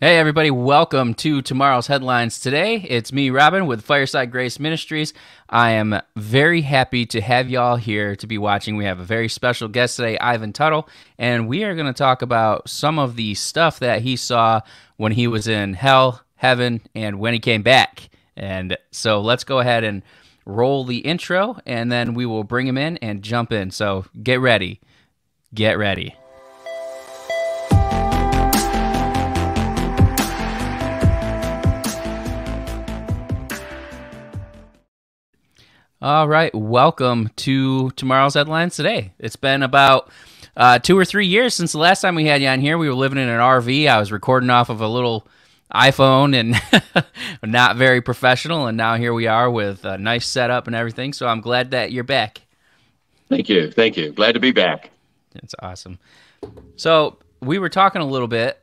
Hey, everybody, welcome to tomorrow's headlines. Today, it's me, Robin, with Fireside Grace Ministries. I am very happy to have y'all here to be watching. We have a very special guest today, Ivan Tuttle, and we are going to talk about some of the stuff that he saw when he was in hell, heaven, and when he came back. And so let's go ahead and roll the intro, and then we will bring him in and jump in. So get ready. Get ready. All right, welcome to tomorrow's headlines today. It's been about 2 or 3 years since the last time we had you on here. We were living in an RV. I was recording off of a little iPhone and not very professional, and now here we are with a nice setup and everything, so I'm glad that you're back. Thank you. Glad to be back. That's awesome. So we were talking a little bit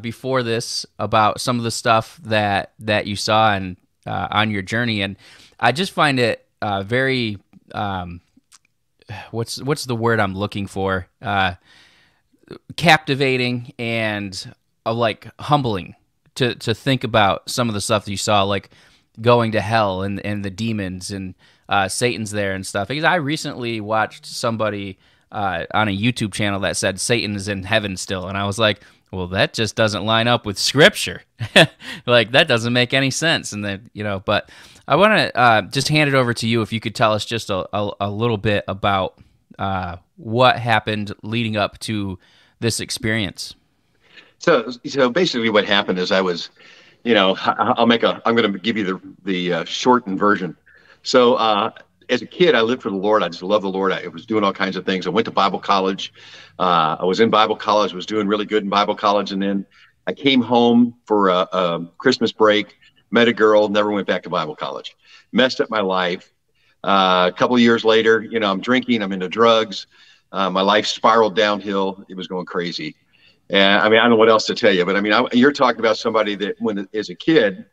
before this about some of the stuff that you saw and on your journey, and I just find it very what's the word I'm looking for? Captivating and like humbling to think about some of the stuff that you saw, like going to hell and the demons and Satan's there and stuff. Because I recently watched somebody on a YouTube channel that said Satan is in heaven still, and I was like, well, that just doesn't line up with Scripture. Like, that doesn't make any sense. And then, but I want to just hand it over to you if you could tell us just a little bit about what happened leading up to this experience. So basically, what happened is I was, I'm going to give you the shortened version. So as a kid, I lived for the Lord. I just loved the Lord. I was doing all kinds of things. I went to Bible college. I was in Bible college, was doing really good in Bible college. And then I came home for a Christmas break, met a girl, never went back to Bible college. Messed up my life. A couple of years later, I'm drinking, I'm into drugs. My life spiraled downhill. It was going crazy. And I don't know what else to tell you, but you're talking about somebody that as a kid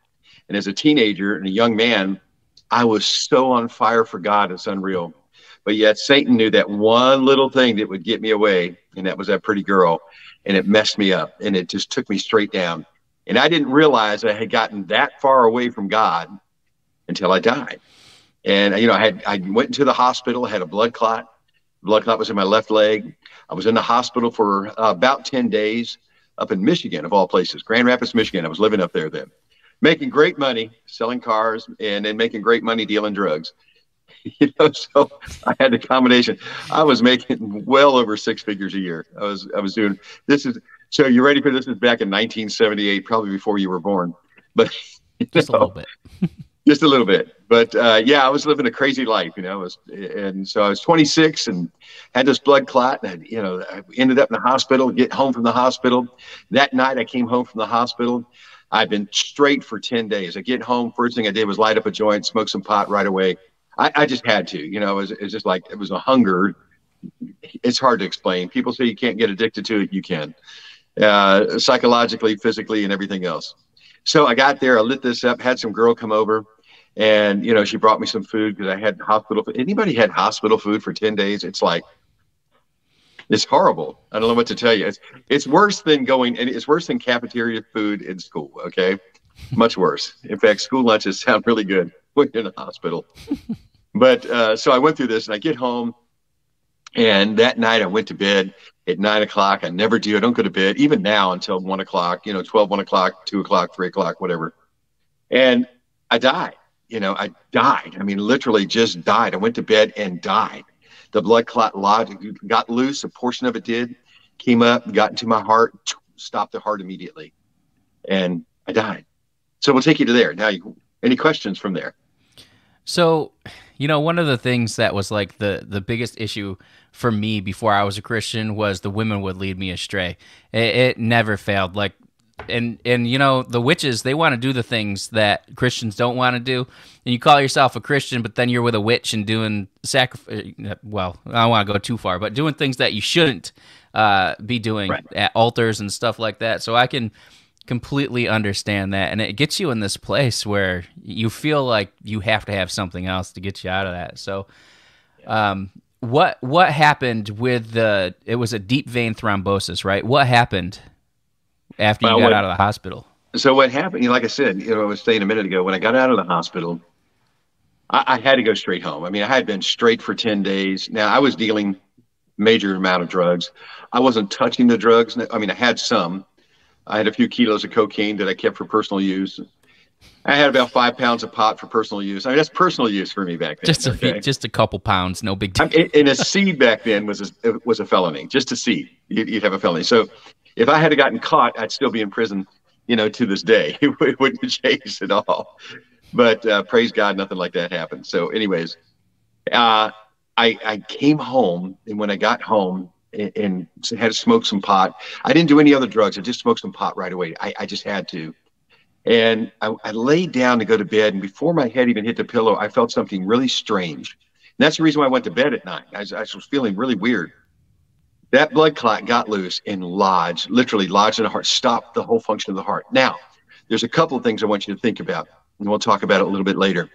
and as a teenager and a young man, I was so on fire for God, it's unreal. But yet Satan knew that one little thing that would get me away, and that was that pretty girl, and it messed me up, and it just took me straight down. And I didn't realize I had gotten that far away from God until I died. And, I went into the hospital, had a blood clot. Blood clot was in my left leg. I was in the hospital for about 10 days up in Michigan, of all places, Grand Rapids, Michigan. I was living up there then. Making great money selling cars and then making great money dealing drugs. So I had the combination. I was making well over 6 figures a year. I was doing this. So you ready for this? Is back in 1978, probably before you were born, but just a little bit. Just a little bit. But yeah, I was living a crazy life, and so I was 26 and had this blood clot, and I ended up in the hospital. Get home from the hospital that night. I came home from the hospital. I've been straight for 10 days. I get home, first thing I did was light up a joint, smoke some pot right away. I just had to, it was just like, it was a hunger. It's hard to explain. People say you can't get addicted to it. You can, psychologically, physically, and everything else. So I got there, I lit this up, had some girl come over, and, she brought me some food because I had hospital food. Anybody had hospital food for 10 days? It's like, it's horrible. I don't know what to tell you. It's worse than it's worse than cafeteria food in school. Okay. Much worse. In fact, school lunches sound really good when you're in the hospital. But so I went through this and I get home, and that night I went to bed at 9 o'clock. I never do. I don't go to bed even now until 1 o'clock, 12, 1 o'clock, 2 o'clock, 3 o'clock, whatever. And I died. I died. Literally just died. I went to bed and died. The blood clot got loose. A portion of it came up, got into my heart, stopped the heart immediately. And I died. So we'll take you to there. Now, any questions from there? So, one of the things that was like the biggest issue for me before I was a Christian was the women would lead me astray. It never failed. Like, and the witches, they want to do the things that Christians don't want to do. And you call yourself a Christian, but then you're with a witch and doing sacrifice. Well, I don't want to go too far, but doing things that you shouldn't be doing right at altars and stuff like that. So I can completely understand that, and it gets you in this place where you feel like you have to have something else to get you out of that. So what happened with it was a deep vein thrombosis, right? What happened after you Well, got out of the hospital? so what happened, like I said, I was saying a minute ago, when I got out of the hospital, I had to go straight home. I mean, I had been straight for 10 days. Now, I was dealing major amount of drugs. I wasn't touching the drugs. I mean, I had some. I had a few kilos of cocaine that I kept for personal use. I had about 5 pounds of pot for personal use. I mean, that's personal use for me back then. Okay, Just a couple pounds, no big deal. and a seed back then was a felony. Just a seed, you'd have a felony. So if I had gotten caught, I'd still be in prison. To this day, it wouldn't have changed at all. But praise God, nothing like that happened. So, anyways, I came home, and when I got home and had to smoke some pot, I didn't do any other drugs. I just smoked some pot right away. I just had to. And I laid down to go to bed, and before my head even hit the pillow, I felt something really strange. And that's the reason why I went to bed at night. I was feeling really weird. That blood clot got loose and literally lodged in the heart, stopped the whole function of the heart. Now, there's a couple of things I want you to think about, and we'll talk about it a little bit later.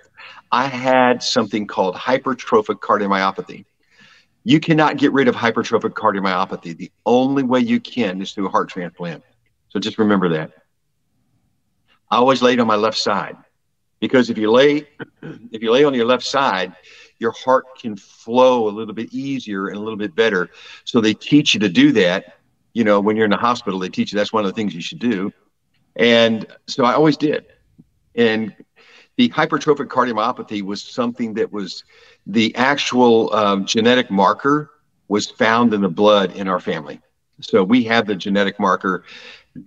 I had something called hypertrophic cardiomyopathy. You cannot get rid of hypertrophic cardiomyopathy. The only way you can is through a heart transplant. So just remember that. I always laid on my left side, because if you lay on your left side, your heart can flow a little bit easier and a little bit better. So they teach you to do that. When you're in the hospital, they teach you that's one of the things you should do. And so I always did. And the hypertrophic cardiomyopathy was something that was the actual genetic marker was found in the blood in our family. So we have the genetic marker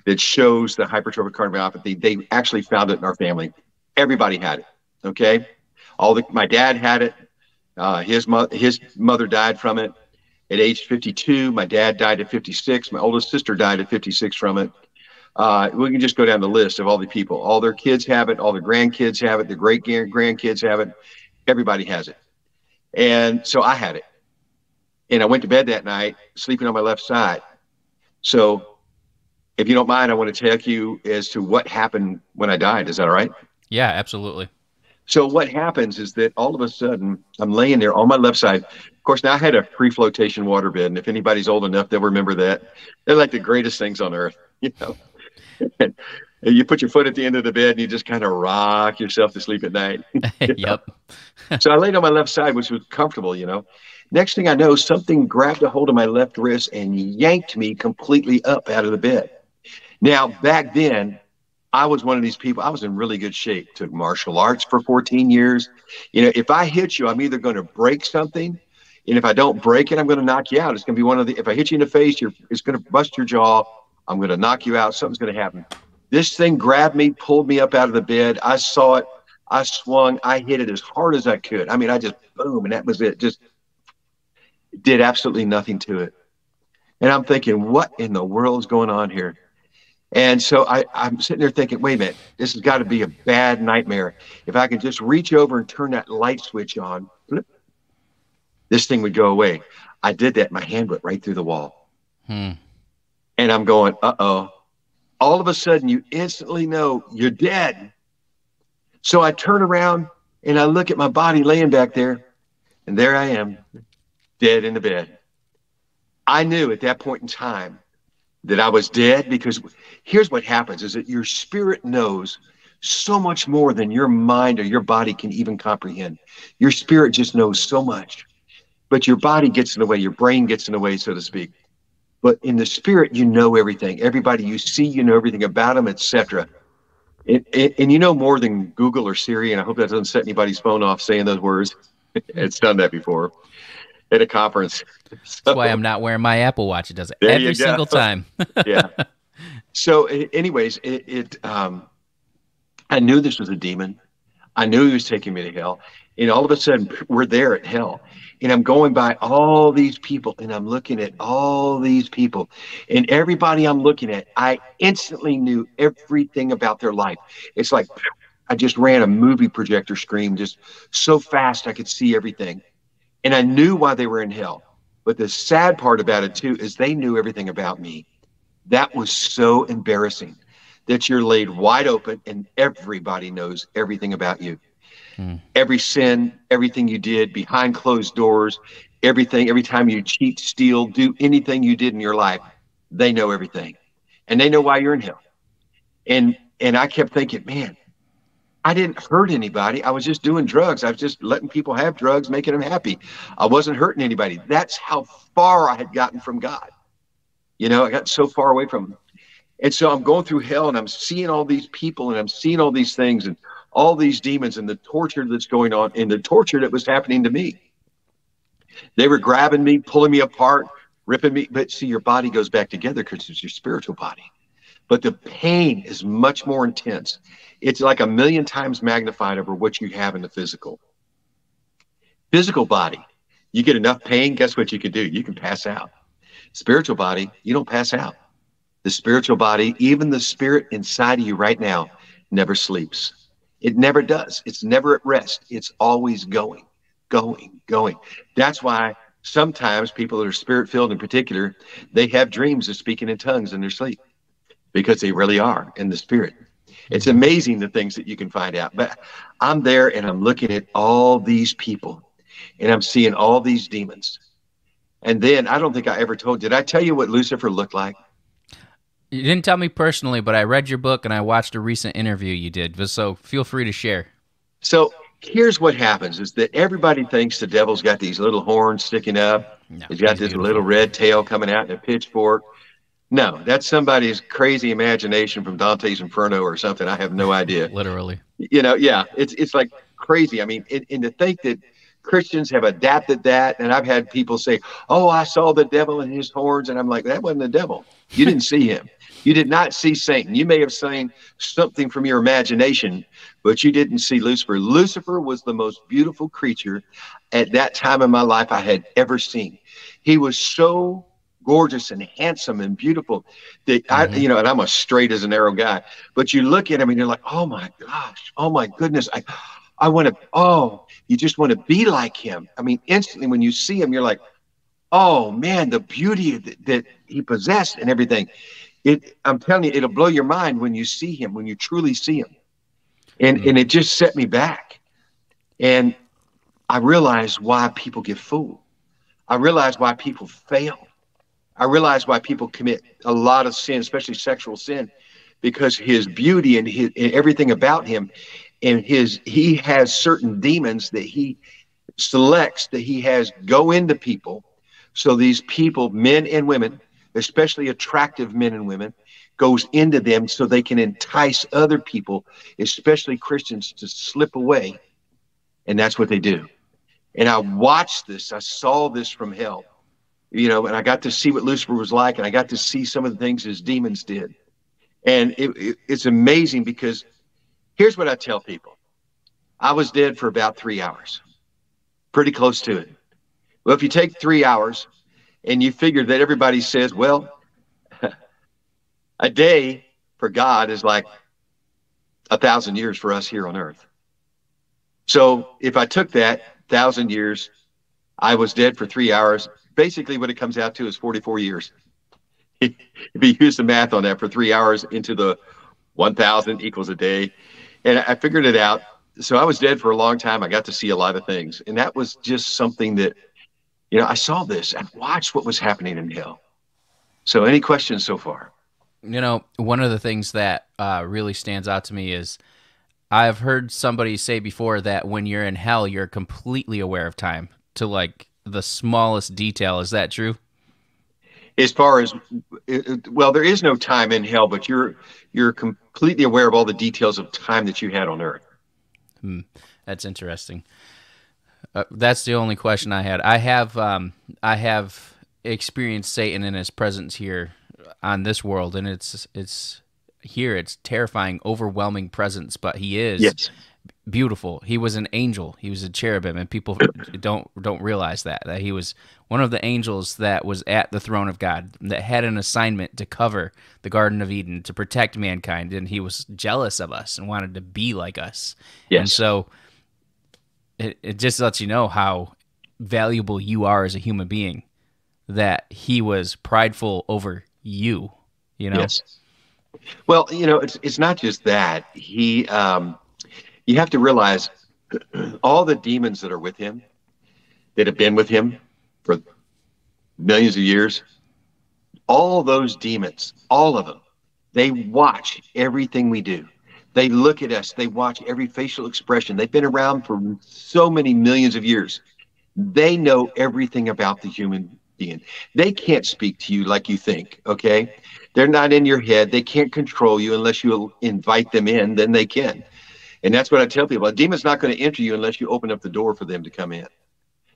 that shows the hypertrophic cardiomyopathy. They actually found it in our family. Everybody had it. Okay. My dad had it. His mother died from it at age 52. My dad died at 56. My oldest sister died at 56 from it. We can just go down the list of all the people. All their kids have it. All their grandkids have it. Their great grandkids have it. Everybody has it. And so I had it. And I went to bed that night sleeping on my left side. So if you don't mind, I want to take you as to what happened when I died. Is that all right? Yeah, absolutely. So what happens is that all of a sudden I'm laying there on my left side. Of course, now I had a free flotation waterbed. And if anybody's old enough, they'll remember that. They're like the greatest things on earth, And you put your foot at the end of the bed and you just kind of rock yourself to sleep at night. Yep. So I laid on my left side, which was comfortable. Next thing I know, something grabbed a hold of my left wrist and yanked me completely up out of the bed. Now, back then, I was one of these people. I was in really good shape. Took martial arts for 14 years. If I hit you, I'm either going to break something, and if I don't break it, I'm going to knock you out. It's going to be if I hit you in the face, it's going to bust your jaw. I'm going to knock you out. Something's going to happen. This thing grabbed me, pulled me up out of the bed. I saw it. I swung. I hit it as hard as I could. I mean, I just boom, and that was it. Just did absolutely nothing to it. And I'm thinking, what in the world is going on here? And so I'm sitting there thinking, wait a minute, this has got to be a bad nightmare. If I could just reach over and turn that light switch on, flip, this thing would go away. I did that. My hand went right through the wall. And I'm going, uh-oh. All of a sudden, you instantly know you're dead. So I turn around and I look at my body laying back there, and there I am, dead in the bed. I knew at that point in time that I was dead, because here's what happens is that your spirit knows so much more than your mind or your body can even comprehend. Your spirit just knows so much, but your body gets in the way, your brain gets in the way, so to speak. But in the spirit, you know everything. Everybody you see, you know everything about them, etc. And you know more than Google or Siri, and I hope that doesn't set anybody's phone off saying those words. It's done that before at a conference. That's why I'm not wearing my Apple Watch. It does it There you every go. single time. Yeah. So anyways, I knew this was a demon. I knew he was taking me to hell. And all of a sudden, we're there at hell. And I'm going by all these people, and I'm looking at all these people. And everybody I'm looking at, I instantly knew everything about their life. It's like I just ran a movie projector screen just so fast I could see everything. And I knew why they were in hell. But the sad part about it, too, is they knew everything about me. That was so embarrassing, that you're laid wide open and everybody knows everything about you. Every sin, everything you did behind closed doors, everything, every time you cheat, steal, do anything you did in your life, they know everything. and they know why you're in hell. And I kept thinking, man, I didn't hurt anybody. I was just doing drugs. I was just letting people have drugs, making them happy. I wasn't hurting anybody. That's how far I had gotten from God. I got so far away from him. And so I'm going through hell, and I'm seeing all these people, and I'm seeing all these things and all these demons and the torture that's going on and the torture that was happening to me. They were grabbing me, pulling me apart, ripping me. But see, your body goes back together because it's your spiritual body. But the pain is much more intense. It's like 1,000,000 times magnified over what you have in the physical. Physical body, you get enough pain, guess what you can do? You can pass out. Spiritual body, you don't pass out. The spiritual body, even the spirit inside of you right now, never sleeps. It never does. It's never at rest. It's always going, going, going. That's why sometimes people that are spirit-filled in particular, they have dreams of speaking in tongues in their sleep because they really are in the spirit. It's amazing the things that you can find out. But I'm there and I'm looking at all these people and I'm seeing all these demons. And then I don't think I ever did I tell you what Lucifer looked like? You didn't tell me personally, but I read your book and I watched a recent interview you did. So feel free to share. So here's what happens is that everybody thinks the devil's got these little horns sticking up. No, he's got this beautiful little red tail coming out and a pitchfork. No, that's somebody's crazy imagination from Dante's Inferno or something. I have no idea. Literally. Yeah, it's like crazy. I mean, and to think that Christians have adapted that. And I've had people say, oh, I saw the devil in his horns. And I'm like, that wasn't the devil. You didn't see him. You did not see Satan. You may have seen something from your imagination, but you didn't see Lucifer. Lucifer was the most beautiful creature at that time in my life I had ever seen. He was so gorgeous and handsome and beautiful that and I'm a straight as an arrow guy, but you look at him and you're like, oh my gosh, oh my goodness. I want to, you just want to be like him. I mean, instantly when you see him, you're like, oh man, the beauty that he possessed and everything. I'm telling you, it'll blow your mind when you see him, when you truly see him. And it just set me back. And I realized why people get fooled. I realized why people fail. I realized why people commit a lot of sin, especially sexual sin, because his beauty and everything about him, and he has certain demons that he selects, that he has go into people. So these people, men and women, especially attractive men and women, goes into them so they can entice other people, especially Christians, to slip away. And that's what they do. And I watched this. I saw this from hell, and I got to see what Lucifer was like, and I got to see some of the things his demons did. And it's amazing because here's what I tell people. I was dead for about 3 hours, pretty close to it. Well, if you take 3 hours and you figure that everybody says, well, a day for God is like 1,000 years for us here on earth. So if I took that 1,000 years, I was dead for 3 hours. Basically what it comes out to is 44 years. If you use the math on that, for 3 hours into the 1,000 equals a day. And I figured it out. So I was dead for a long time. I got to see a lot of things. And that was just something that, I saw this. I watched what was happening in hell. So any questions so far? One of the things that really stands out to me is I've heard somebody say before that when you're in hell, you're completely aware of time to like the smallest detail. Is that true? As far as, well, there is no time in hell, but you're completely aware of all the details of time that you had on earth. That's interesting. That's the only question I had. I have experienced Satan in his presence here on this world, and it's terrifying, overwhelming presence, but he is beautiful. He was an angel. He was a cherubim, and people don't realize that he was one of the angels that was at the throne of God, that had an assignment to cover the Garden of Eden, to protect mankind, and he was jealous of us and wanted to be like us. Yes. And so it just lets you know how valuable you are as a human being, that he was prideful over you, Yes. Well, it's not just that. You have to realize all the demons that are with him, that have been with him for millions of years, all those demons, all of them They watch everything we do. They look at us. They watch every facial expression. They've been around for so many millions of years. They know everything about the human being. They can't speak to you like you think, okay? They're not in your head. They can't control you unless you invite them in, then they can. And that's what I tell people. A demon's not going to enter you unless you open up the door for them to come in.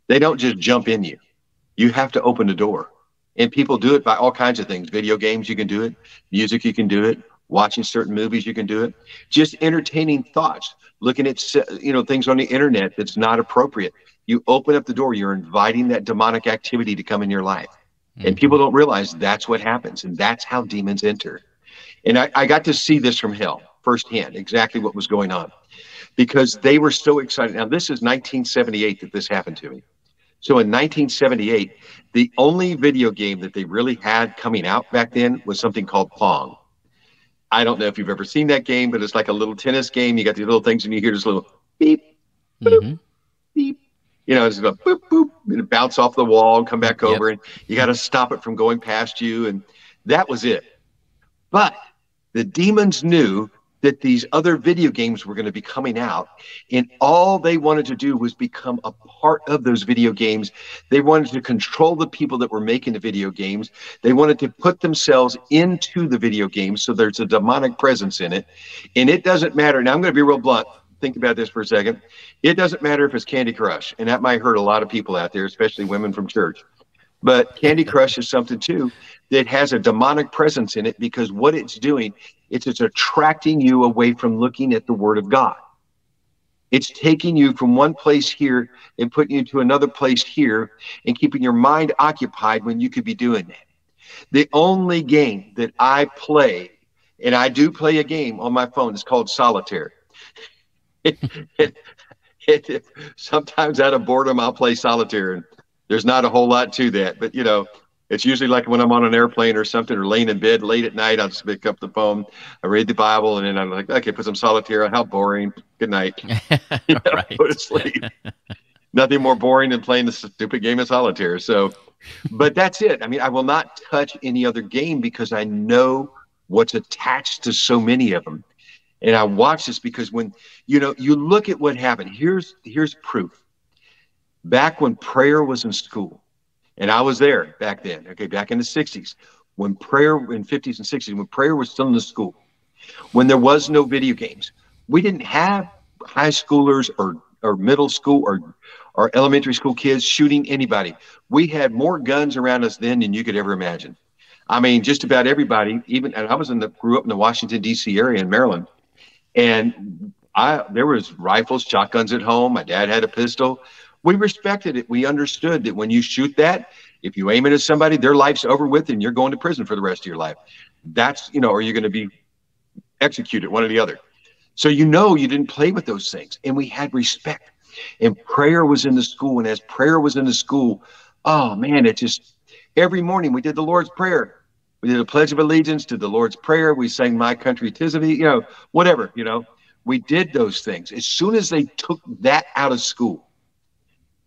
They don't just jump in you. You have to open the door. And people do it by all kinds of things. Video games, you can do it. Music, you can do it. Watching certain movies, you can do it. Just entertaining thoughts, looking at things on the internet that's not appropriate. You open up the door, you're inviting that demonic activity to come in your life. And people don't realize that's what happens. And that's how demons enter. And I got to see this from hell firsthand, exactly what was going on, because they were so excited. Now, this is 1978 that this happened to me. So in 1978, the only video game that they really had coming out back then was something called Pong. I don't know if you've ever seen that game, but it's like a little tennis game. You got these little things and you hear this little beep, boop, beep. It's going boop, boop, and it bounce off the wall and come back over, and you got to stop it from going past you. And that was it. But the demons knew that these other video games were going to be coming out, and all they wanted to do was become a part of those video games. They wanted to control the people that were making the video games. They wanted to put themselves into the video games, so there's a demonic presence in it. And it doesn't matter. Now, I'm going to be real blunt. Think about this for a second. It doesn't matter if it's Candy Crush, and that might hurt a lot of people out there, especially women from church. But Candy Crush is something, too, that has a demonic presence in it, because what it's doing, it's attracting you away from looking at the Word of God. It's taking you from one place here and putting you to another place here and keeping your mind occupied when you could be doing that. The only game that I play, and I do play a game on my phone, is called Solitaire. Sometimes out of boredom, I'll play Solitaire, and there's not a whole lot to that. But, it's usually like when I'm on an airplane or something, or laying in bed late at night, I'll just pick up the phone, I read the Bible, and then I'm like, okay, put some Solitaire on. How boring. Good night. Go to sleep. Nothing more boring than playing the stupid game of Solitaire. So, but that's it. I mean, I will not touch any other game because I know what's attached to so many of them. And I watch this because when, you look at what happened, here's proof. Back when prayer was in school, and I was there back then, back in the 60s, when prayer, in 50s and 60s, when prayer was still in the school, when there was no video games, we didn't have high schoolers or middle school or elementary school kids shooting anybody. We had more guns around us then than you could ever imagine. I mean, just about everybody, and I grew up in the Washington, D.C. area in Maryland, and there was rifles, shotguns at home. My dad had a pistol. We respected it. We understood that when you shoot that, if you aim it at somebody, their life's over with and you're going to prison for the rest of your life. That's, or you're going to be executed, one or the other. So you didn't play with those things. And we had respect. And prayer was in the school. And as prayer was in the school, oh man, every morning we did the Lord's Prayer. We did a Pledge of Allegiance to the Lord's Prayer. We sang My Country 'Tis of Thee, whatever, we did those things. As soon as they took that out of school,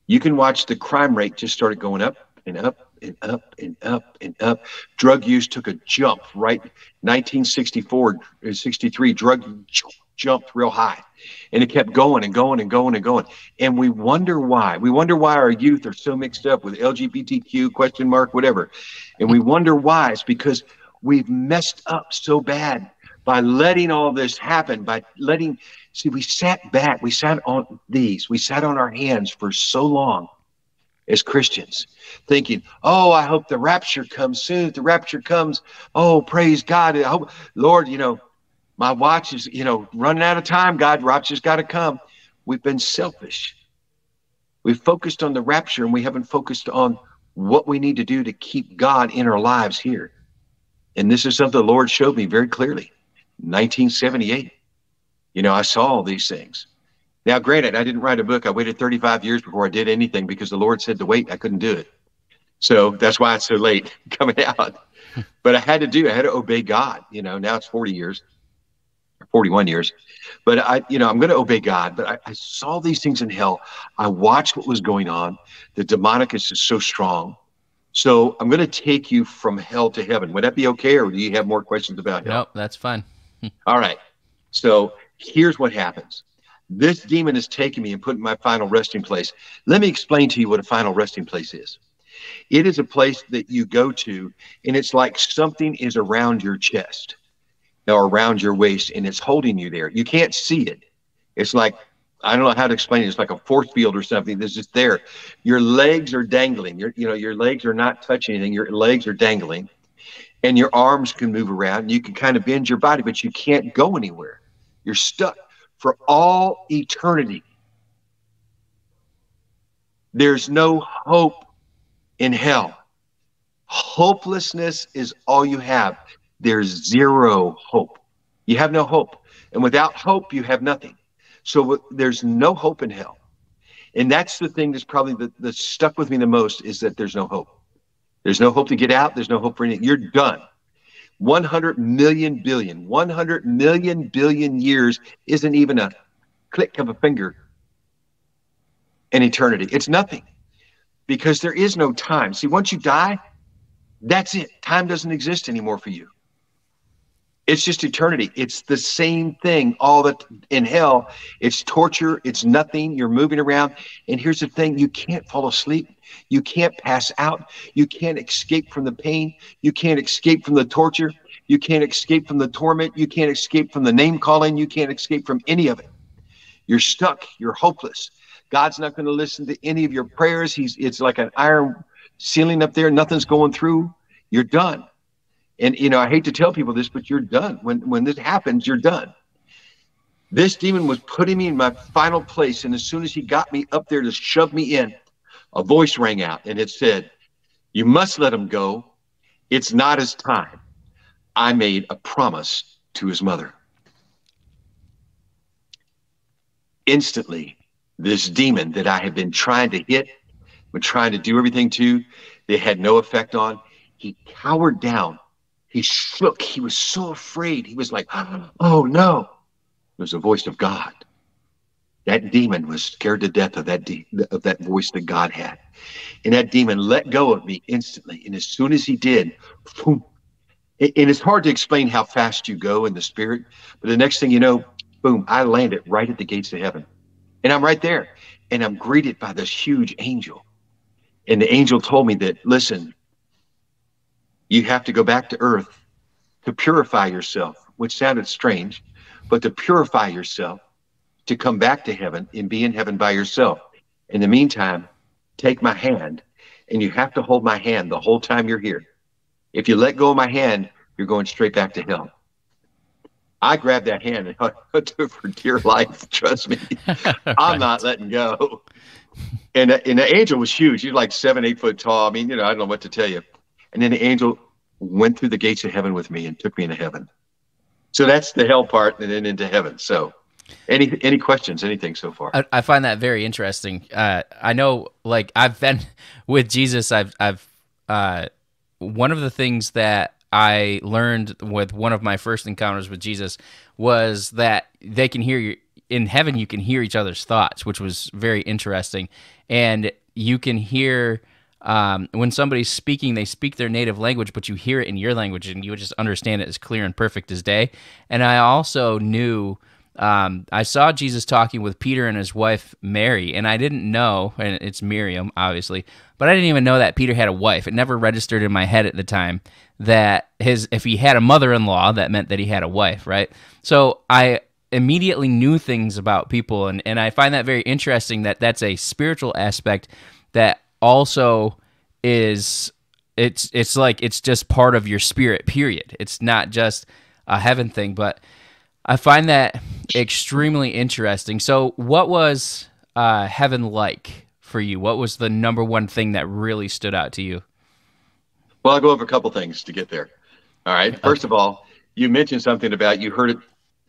you can watch the crime rate just started going up and up and up and up and up. Drug use took a jump, right? 1964, 63, drug jumped real high. And it kept going and going and going and going. And we wonder why. We wonder why our youth are so mixed up with LGBTQ, question mark, whatever. And we wonder why. It's because we've messed up so bad by letting all this happen, we sat back, we sat on our hands for so long as Christians, thinking, oh, I hope the rapture comes soon. If the rapture comes, oh, praise God. I hope, Lord, my watch is, running out of time. God, rapture's got to come. We've been selfish. We've focused on the rapture, and we haven't focused on what we need to do to keep God in our lives here. And this is something the Lord showed me very clearly. 1978. I saw all these things. Now, granted, I didn't write a book. I waited 35 years before I did anything because the Lord said to wait. I couldn't do it. So that's why it's so late coming out. But I had to obey God. Now it's 40 years, or 41 years. But I'm going to obey God. But I saw these things in hell. I watched what was going on. The demonic is just so strong. So I'm going to take you from hell to heaven. Would that be okay, or do you have more questions about hell? Nope, that's fine. All right. So here's what happens. This demon is taking me and putting my final resting place. Let me explain to you what a final resting place is. It is a place that you go to, and it's like something is around your chest or around your waist, and it's holding you there. You can't see it. It's like, I don't know how to explain it. It's like a force field or something that's just there. Your legs are dangling. Your legs are not touching anything. Your legs are dangling, and your arms can move around. You can kind of bend your body, but you can't go anywhere. You're stuck for all eternity. There's no hope in hell. Hopelessness is all you have. There's zero hope. You have no hope. And without hope, you have nothing. So there's no hope in hell. And that's the thing that's probably that stuck with me the most, is that there's no hope. There's no hope to get out. There's no hope for anything. You're done. 100 million billion years isn't even a click of a finger in eternity. It's nothing, because there is no time. See, once you die, that's it. Time doesn't exist anymore for you. It's just eternity. It's the same thing all that in hell. It's torture. It's nothing. You're moving around. And here's the thing. You can't fall asleep. You can't pass out. You can't escape from the pain. You can't escape from the torture. You can't escape from the torment. You can't escape from the name calling. You can't escape from any of it. You're stuck. You're hopeless. God's not going to listen to any of your prayers. It's like an iron ceiling up there. Nothing's going through. You're done. And, I hate to tell people this, but you're done. When this happens, you're done. This demon was putting me in my final place. And as soon as he got me up there to shove me in, a voice rang out, and it said, "You must let him go. It's not his time." I made a promise to his mother. Instantly, this demon that I had been trying to hit, been trying to do everything to, they had no effect on, he cowered down. He shook. He was so afraid. He was like, "Oh no." It was the voice of God. That demon was scared to death of that voice that God had. And that demon let go of me instantly. And as soon as he did, boom, and it's hard to explain how fast you go in the spirit, but the next thing you know, boom, I landed right at the gates of heaven. And I'm right there. And I'm greeted by this huge angel. And the angel told me that, listen, you have to go back to earth to purify yourself, which sounded strange, but to purify yourself, to come back to heaven and be in heaven by yourself. In the meantime, take my hand, and you have to hold my hand the whole time you're here. If you let go of my hand, you're going straight back to hell. I grabbed that hand and I took it for dear life. Trust me, I'm not letting go. And the angel was huge. He's like 7, 8 foot tall. I mean, I don't know what to tell you. And then the angel went through the gates of heaven with me and took me into heaven. So that's the hell part, and then into heaven. So any questions, anything so far? I find that very interesting. I know, like, I've been with Jesus. I've one of the things that I learned with one of my first encounters with Jesus was that they can hear you in heaven. You can hear each other's thoughts, which was very interesting. And you can hear when somebody's speaking, they speak their native language, but you hear it in your language, and you just understand it as clear and perfect as day. And I also knew, I saw Jesus talking with Peter and his wife Mary, and I didn't know, and it's Miriam, obviously, but I didn't even know that Peter had a wife. It never registered in my head at the time that if he had a mother-in-law, that meant that he had a wife, right? So I immediately knew things about people, and I find that very interesting that that's a spiritual aspect that also is, it's like it's just part of your spirit, period. It's not just a heaven thing, but I find that extremely interesting. So what was heaven like for you? What was the number one thing that really stood out to you? Well, I'll go over a couple things to get there. All right. First of all, you mentioned something about you heard it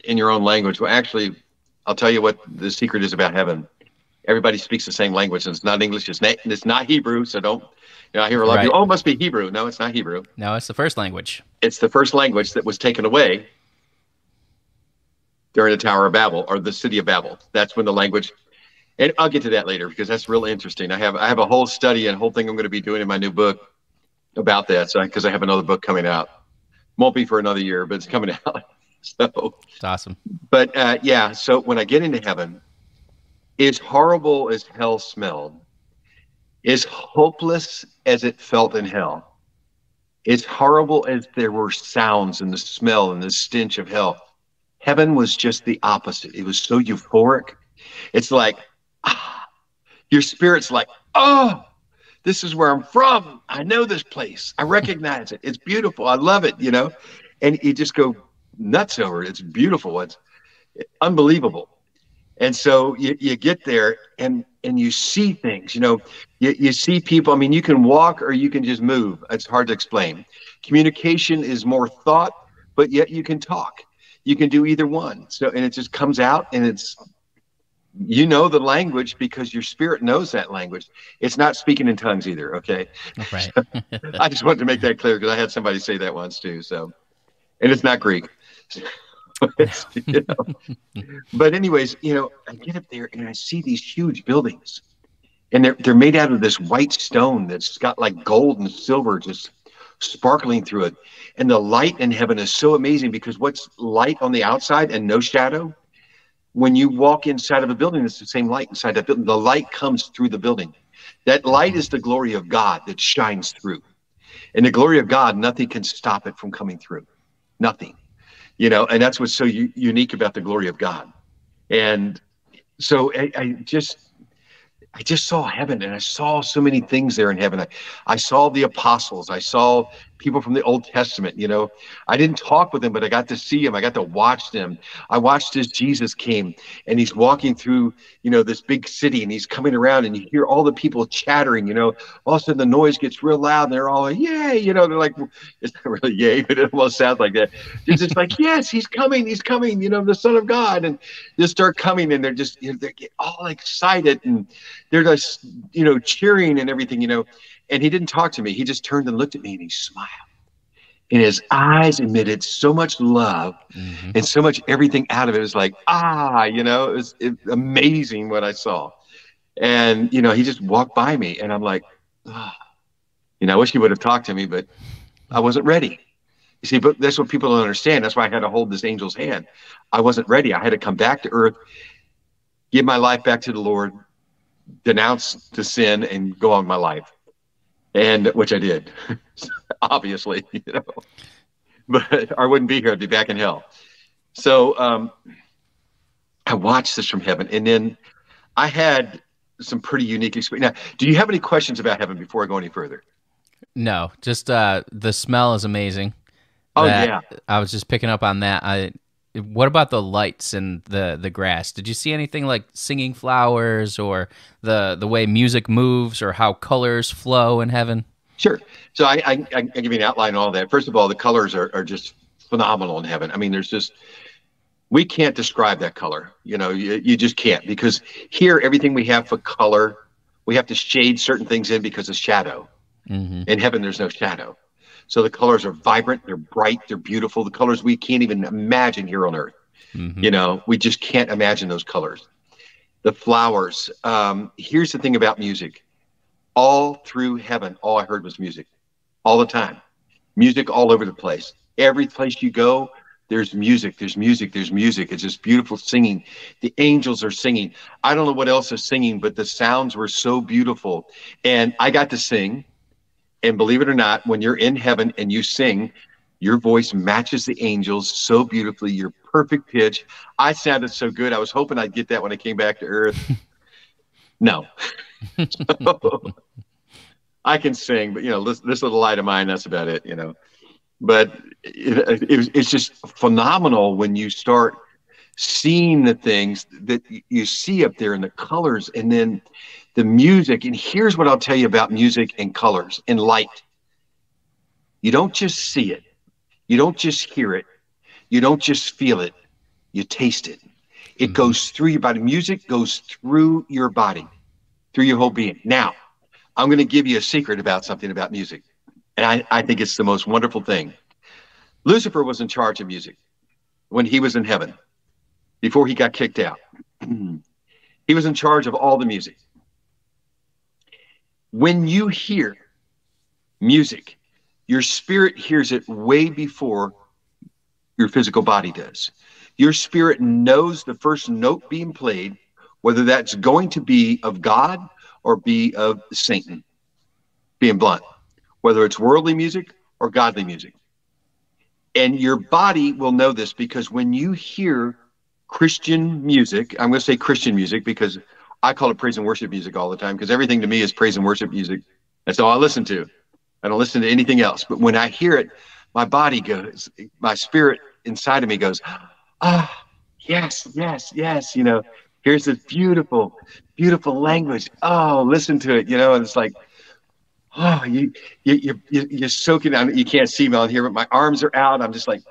in your own language. Well, actually, I'll tell you what the secret is about heaven. Everybody speaks the same language, and it's not English. It's not Hebrew. So don't, I hear a lot of people, "Oh, it must be Hebrew." No, it's not Hebrew. No, it's the first language. It's the first language that was taken away during the Tower of Babel, or the city of Babel. That's when the language, and I'll get to that later because that's really interesting. I have a whole study and whole thing I'm going to be doing in my new book about that. So, because I have another book coming out, won't be for another year, but it's coming out. So, It's awesome. but yeah. So when I get into heaven, as horrible as hell smelled, as hopeless as it felt in hell, as horrible as there were sounds and the smell and the stench of hell, heaven was just the opposite. It was so euphoric. It's like, ah, your spirit's like, oh, this is where I'm from. I know this place. I recognize it. It's beautiful. I love it, and you just go nuts over it. It's beautiful. It's unbelievable. And so you get there and you see things, you see people. I mean, you can walk or you can just move. It's hard to explain. Communication is more thought, but yet you can talk. You can do either one. So, and it just comes out and it's, the language because your spirit knows that language. It's not speaking in tongues either. Okay. Right. I just wanted to make that clear because I had somebody say that once too. So, and it's not Greek. But anyways, I get up there and I see these huge buildings and they're made out of this white stone that's got like gold and silver just sparkling through it. And the light in heaven is so amazing because what's light on the outside and no shadow, when you walk inside of a building, it's the same light inside that building. The light comes through the building. That light is the glory of God that shines through. And the glory of God, nothing can stop it from coming through. Nothing. And that's what's so unique about the glory of God. And so I just saw heaven and I saw so many things there in heaven. I saw the apostles. I saw people from the Old Testament. I didn't talk with them, but I got to see them. I got to watch them. I watched as Jesus came and he's walking through, this big city and he's coming around and you hear all the people chattering, all of a sudden the noise gets real loud and they're all like, yay, they're like, it's not really yay, but it almost sounds like that. It's just like, yes, he's coming, the Son of God. And they start coming and they're just, they get all excited and they're just, cheering and everything, and he didn't talk to me. He just turned and looked at me and he smiled. And his eyes emitted so much love and so much everything out of it. It was like, it was amazing what I saw. And, he just walked by me and I'm like, I wish he would have talked to me, but I wasn't ready. You see, but that's what people don't understand. That's why I had to hold this angel's hand. I wasn't ready. I had to come back to earth, give my life back to the Lord, denounce the sin and go on my life. And which I did, obviously, but I wouldn't be here. I'd be back in hell. So I watched this from heaven. And then I had some pretty unique experience. Now, do you have any questions about heaven before I go any further? No, just the smell is amazing. Oh, yeah. I was just picking up on that. What about the lights and the grass? Did you see anything like singing flowers or the way music moves or how colors flow in heaven? Sure. So I give you an outline on all that. First of all, the colors are just phenomenal in heaven. I mean, we can't describe that color. You just can't, because here, everything we have for color, we have to shade certain things in because of shadow. In heaven, there's no shadow. So the colors are vibrant, they're bright, they're beautiful. The colors we can't even imagine here on earth. We just can't imagine those colors. The flowers. Here's the thing about music. All through heaven, all I heard was music. All the time. Music all over the place. Every place you go, there's music, there's music, there's music. It's just beautiful singing. The angels are singing. I don't know what else is singing, but the sounds were so beautiful. And I got to sing. And believe it or not, when you're in heaven and you sing, your voice matches the angels so beautifully. Your perfect pitch. I sounded so good. I was hoping I'd get that when I came back to earth. No. So, I can sing, but this little light of mine, that's about it, But it's just phenomenal when you start seeing the things that you see up there and the colors and then the music. And here's what I'll tell you about music and colors and light. You don't just see it. You don't just hear it. You don't just feel it. You taste it. It goes through your body. Music goes through your body, through your whole being. Now, I'm going to give you a secret about something about music. And I think it's the most wonderful thing. Lucifer was in charge of music when he was in heaven, before he got kicked out. He was in charge of all the music. When you hear music, Your spirit hears it way before your physical body does. Your spirit knows the first note being played, whether that's going to be of God or be of Satan, being blunt, whether it's worldly music or godly music. And your body will know this because when you hear Christian music, I'm going to say Christian music because I call it praise and worship music all the time because everything to me is praise and worship music. That's all I listen to. I don't listen to anything else. But when I hear it, my body goes, my spirit inside of me goes, ah, yes, yes, yes. You know, here's this beautiful, beautiful language. Oh, listen to it. You know, and it's like, oh, you're soaking down. You can't see me on here, but my arms are out. I'm just like,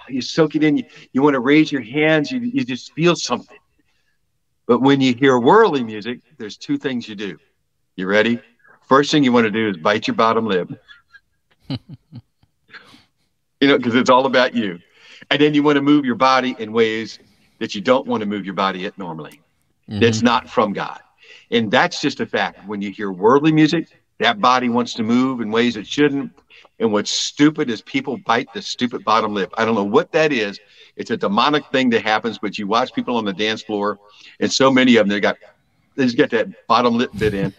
you soak it in. You want to raise your hands. You just feel something. But when you hear worldly music, there's two things you do. You ready? First thing you want to do is bite your bottom lip. You know, because it's all about you. And then you want to move your body in ways that you don't want to move your body at normally. That's not from God. And that's just a fact. When you hear worldly music, that body wants to move in ways it shouldn't. And what's stupid is people bite the stupid bottom lip. I don't know what that is. It's a demonic thing that happens, but you watch people on the dance floor, and so many of them, they just got that bottom lip bit in.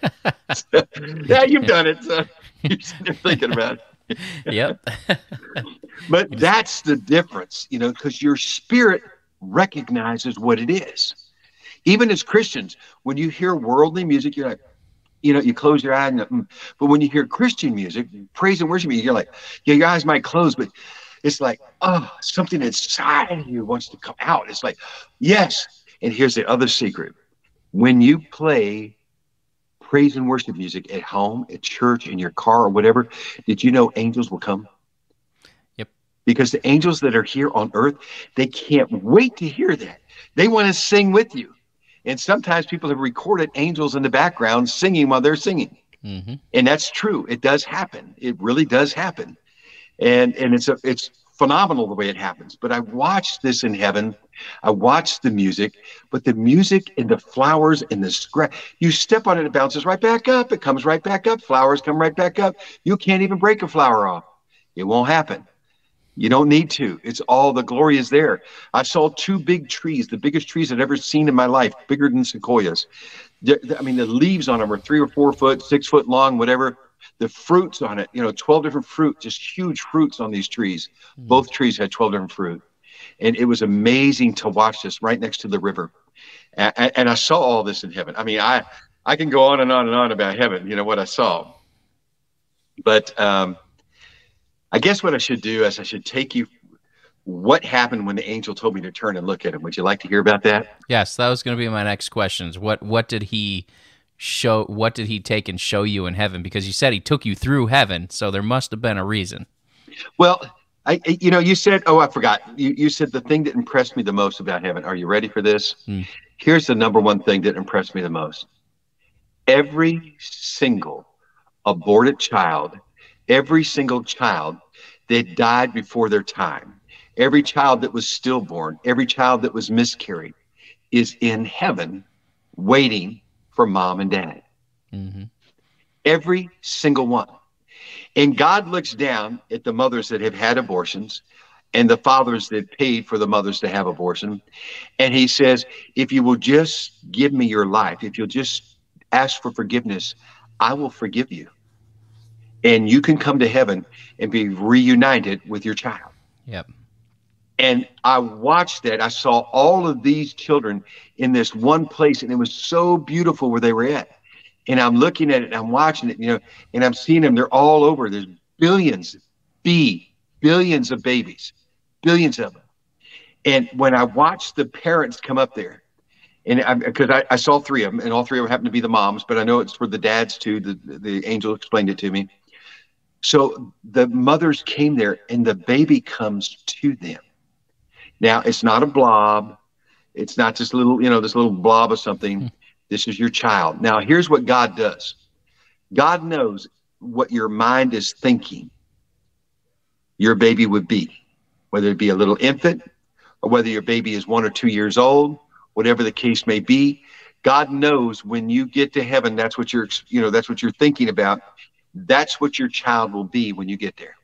Yeah, you've done it. So you're sitting there thinking about it. Yep. But that's the difference, you know, because your spirit recognizes what it is. Even as Christians, when you hear worldly music, you're like, you know, you close your eyes. But when you hear Christian music, praise and worship music, you're like, yeah, your eyes might close, but it's like, oh, something inside of you wants to come out. It's like, yes. And here's the other secret. When you play praise and worship music at home, at church, in your car, or whatever, did you know angels will come? Yep. Because the angels that are here on earth, they can't wait to hear that. They want to sing with you. And sometimes people have recorded angels in the background singing while they're singing. And that's true. It does happen. It really does happen. And it's phenomenal the way it happens. But I watched this in heaven. I watched the music, but the music and the flowers and the scratch, you step on it, it bounces right back up. It comes right back up. Flowers come right back up. You can't even break a flower off. It won't happen. You don't need to. It's all, the glory is there. I saw two big trees, the biggest trees I'd ever seen in my life, bigger than sequoias. I mean, the leaves on them are 3 or 4 foot, 6 foot long, whatever. The fruits on it, 12 different fruit, just huge fruits on these trees. Both trees had 12 different fruit. And it was amazing to watch this right next to the river. And I saw all this in heaven. I mean, I can go on and on and on about heaven, what I saw. But I guess what I should do is I should take you what happened when the angel told me to turn and look at him. Would you like to hear about that? Yes, that was going to be my next question. What did he show? What did he take and show you in heaven? Because you said he took you through heaven, so there must have been a reason. Well, you said, I forgot. You said the thing that impressed me the most about heaven. Are you ready for this? Here's the number one thing that impressed me the most. Every single aborted child, every single child that died before their time, every child that was stillborn, every child that was miscarried is in heaven waiting for mom and dad. Every single one. And God looks down at the mothers that have had abortions and the fathers that paid for the mothers to have abortion. And he says, if you will just give me your life, if you'll just ask for forgiveness, I will forgive you. And you can come to heaven and be reunited with your child. Yep. And I watched that. I saw all of these children in this one place, and it was so beautiful where they were at. And I'm looking at it, and I'm watching it, and I'm seeing them. They're all over. There's billions of babies, billions of them. And when I watched the parents come up there, and because I saw 3 of them, and all 3 of them happened to be the moms, but I know it's for the dads too. The angel explained it to me. So the mothers came there, and the baby comes to them. Now, it's not a blob. It's not just little, this little blob of something. This is your child. Now, here's what God does. God knows what your mind is thinking your baby would be, whether it be a little infant or whether your baby is 1 or 2 years old, whatever the case may be. God knows when you get to heaven, that's what you're thinking about. That's what your child will be when you get there.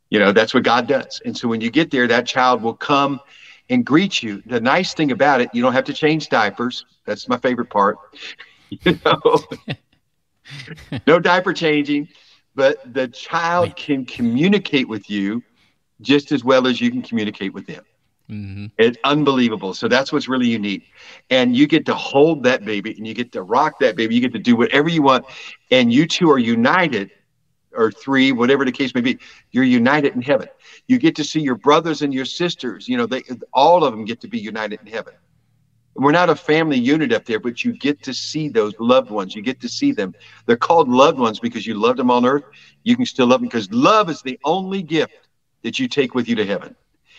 You know, that's what God does. And so when you get there, that child will come and greet you. The nice thing about it, you don't have to change diapers. That's my favorite part. You know, no diaper changing, but the child Wait. can communicate with you just as well as you can communicate with them. Mm-hmm. It's unbelievable. So that's what's really unique. And you get to hold that baby and you get to rock that baby. You get to do whatever you want. And you two are united, or three, whatever the case may be. You're united in heaven. You get to see your brothers and your sisters. You know, all of them get to be united in heaven. We're not a family unit up there, but you get to see those loved ones. You get to see them. They're called loved ones because you loved them on earth. You can still love them because love is the only gift that you take with you to heaven.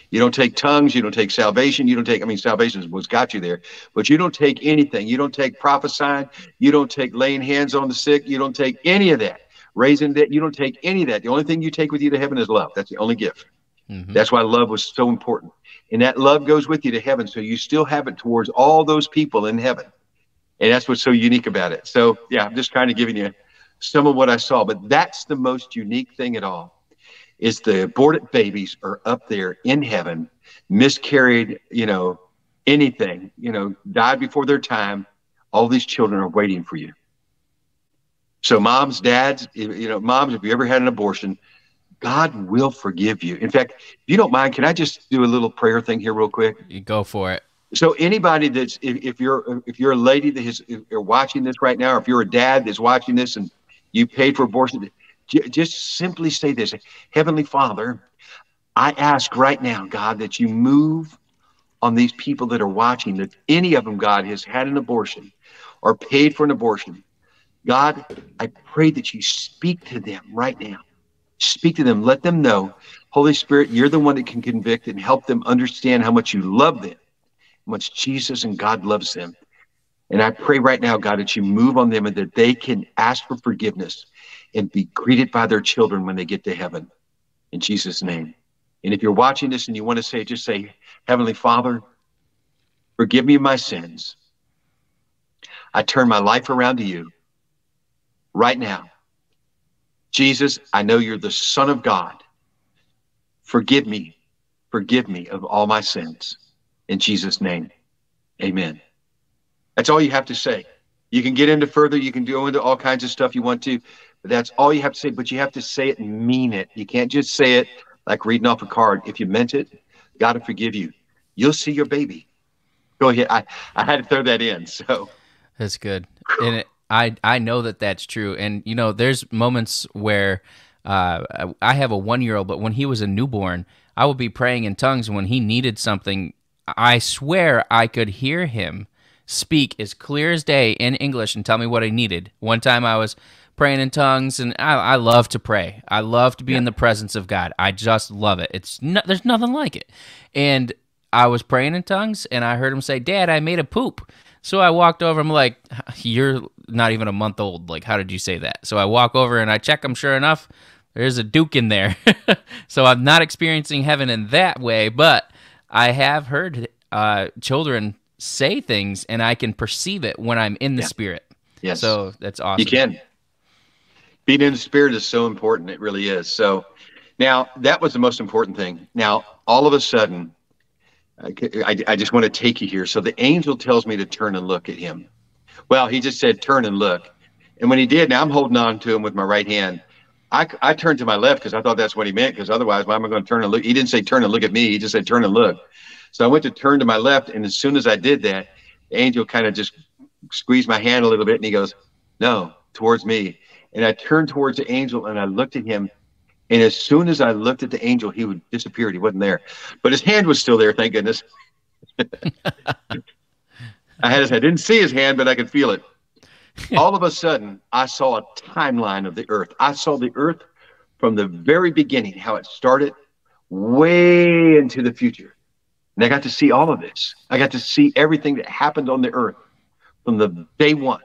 You don't take tongues. You don't take salvation. You don't take, I mean, salvation is what's got you there, but you don't take anything. You don't take prophesying. You don't take laying hands on the sick. You don't take any of that. Raising that. You don't take any of that. The only thing you take with you to heaven is love. That's the only gift. Mm-hmm. That's why love was so important. And that love goes with you to heaven. So you still have it towards all those people in heaven. And that's what's so unique about it. So yeah, I'm just kind of giving you some of what I saw, but that's the most unique thing at all, is the aborted babies are up there in heaven, miscarried, you know, anything, you know, died before their time. All these children are waiting for you. So moms, dads, you know, moms, if you ever had an abortion, God will forgive you. In fact, if you don't mind, can I just do a little prayer thing here real quick? You go for it. So anybody that's, if you're a lady that is, if you're watching this right now, or if you're a dad that's watching this and you paid for abortion, just simply say this: Heavenly Father, I ask right now, God, that you move on these people that are watching, that any of them, God, has had an abortion or paid for an abortion. God, I pray that you speak to them right now. Speak to them. Let them know, Holy Spirit, you're the one that can convict and help them understand how much you love them, how much Jesus and God loves them. And I pray right now, God, that you move on them and that they can ask for forgiveness and be greeted by their children when they get to heaven. In Jesus' name. And if you're watching this and you want to say, just say, Heavenly Father, forgive me of my sins. I turn my life around to you right now. Jesus, I know you're the Son of God. Forgive me of all my sins. In Jesus' name, amen. That's all you have to say. You can get into further. You can go into all kinds of stuff you want to, but that's all you have to say. But you have to say it and mean it. You can't just say it like reading off a card. If you meant it, God will forgive you. You'll see your baby. Go ahead. I had to throw that in. So that's good. And I know that that's true. And, you know, there's moments where I have a 1-year-old, but when he was a newborn, I would be praying in tongues. And when he needed something, I swear I could hear him speak as clear as day in English and tell me what I needed. One time I was praying in tongues, and I love to pray. I love to be in the presence of God. I just love it. There's nothing like it. And I was praying in tongues, and I heard him say, Dad, I made a poop. So I walked over. I'm like, you're not even a month old. Like, how did you say that? So I walk over and I check him. Sure enough, there's a Duke in there. So I'm not experiencing heaven in that way, but I have heard children say things, and I can perceive it when I'm in the Spirit. Yes. So that's awesome. You can. Being in the Spirit is so important. It really is. So now that was the most important thing. Now, all of a sudden, I just want to take you here. So the angel tells me to turn and look at him. Well, he just said, turn and look. And when he did, now I'm holding on to him with my right hand. I turned to my left because I thought that's what he meant, because otherwise, why am I going to turn and look? He didn't say turn and look at me. He just said turn and look. So I went to turn to my left, and as soon as I did that, the angel kind of just squeezed my hand a little bit, and he goes, no, towards me. And I turned towards the angel, and I looked at him. And as soon as I looked at the angel, he would disappear. He wasn't there. But his hand was still there, thank goodness. I didn't see his hand, but I could feel it. All of a sudden, I saw a timeline of the earth. I saw the earth from the very beginning, how it started, way into the future. And I got to see all of this. I got to see everything that happened on the earth from the day one,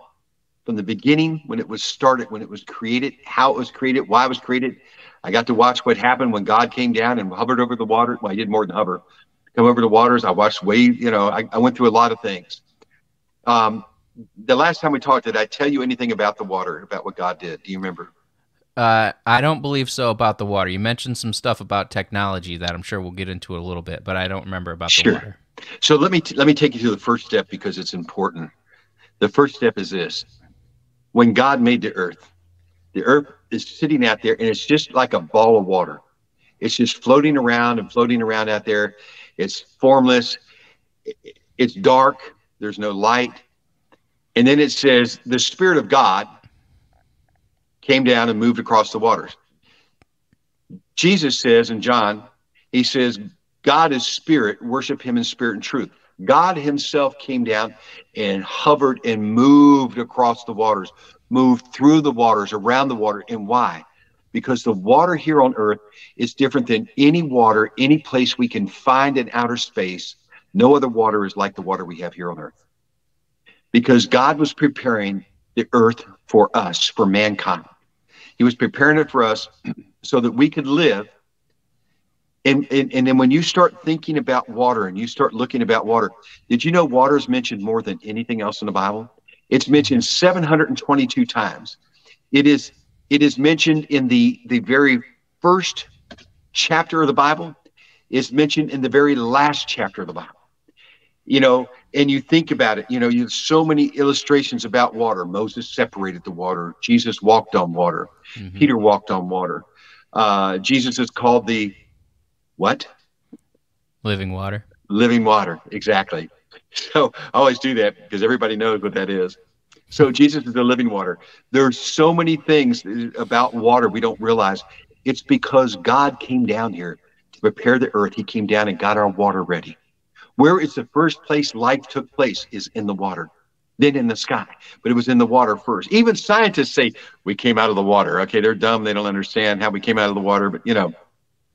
from the beginning, when it was started, when it was created, how it was created, why it was created. I got to watch what happened when God came down and hovered over the water. Well, he did more than hover. Come over the waters. I watched I went through a lot of things. The last time we talked, did I tell you anything about the water, about what God did? Do you remember? I don't believe so about the water. You mentioned some stuff about technology that I'm sure we'll get into a little bit, but I don't remember about the Sure. water. So let me take you to the first step because it's important. The first step is this. When God made the earth is sitting out there and it's just like a ball of water. It's just floating around and floating around out there. It's formless. It's dark. There's no light. And then it says the Spirit of God came down and moved across the waters. Jesus says in John, he says, God is spirit, worship him in spirit and truth. God himself came down and hovered and moved across the waters, moved through the waters, around the water. And why? Because the water here on earth is different than any water, any place we can find in outer space. No other water is like the water we have here on earth. Because God was preparing the earth for us, for mankind. He was preparing it for us so that we could live. And then when you start thinking about water and you start looking about water, did you know water is mentioned more than anything else in the Bible? It's mentioned 722 times. It is mentioned in the very first chapter of the Bible. It's mentioned in the very last chapter of the Bible. You know, and you think about it, you know, you have so many illustrations about water. Moses separated the water. Jesus walked on water. Mm-hmm. Peter walked on water. Jesus is called the what? Living water. Living water, exactly. So I always do that because everybody knows what that is. So Jesus is the living water. There's so many things about water we don't realize. It's because God came down here to prepare the earth. He came down and got our water ready. Where is the first place life took place is in the water, then in the sky. But it was in the water first. Even scientists say we came out of the water. Okay, they're dumb. They don't understand how we came out of the water. But, you know,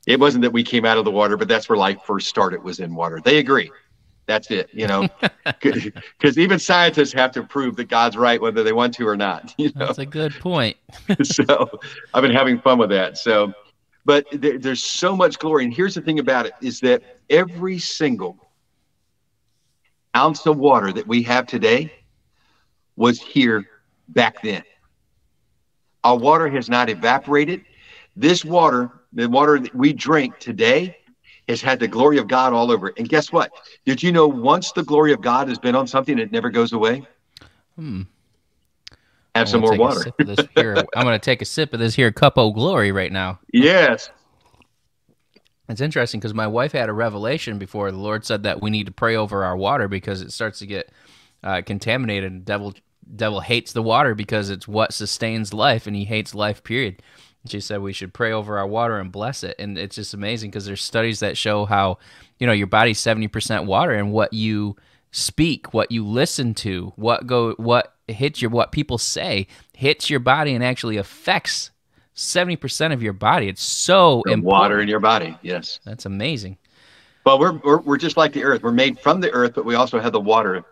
it wasn't that we came out of the water, but that's where life first started, was in water. They agree. That's it, you know, because even scientists have to prove that God's right, whether they want to or not. You know? That's a good point. So I've been having fun with that. So, but there's so much glory. And here's the thing about it is that every single ounce of water that we have today was here back then. Our water has not evaporated. This water, the water that we drink today, has had the glory of God all over it. And guess what? Did you know once the glory of God has been on something, it never goes away? Have some more water. I'm going to take a sip of this here cup of glory right now. Yes. It's interesting because my wife had a revelation before the Lord said that we need to pray over our water because it starts to get contaminated. The devil hates the water because it's what sustains life, and he hates life, period. And she said we should pray over our water and bless it. And it's just amazing because there's studies that show how, you know, your body's 70% water, and what you speak, what you listen to, what people say hits your body and actually affects 70% of your body. It's so important. Water in your body, yes. That's amazing. Well, we're just like the earth. We're made from the earth, but we also have the water,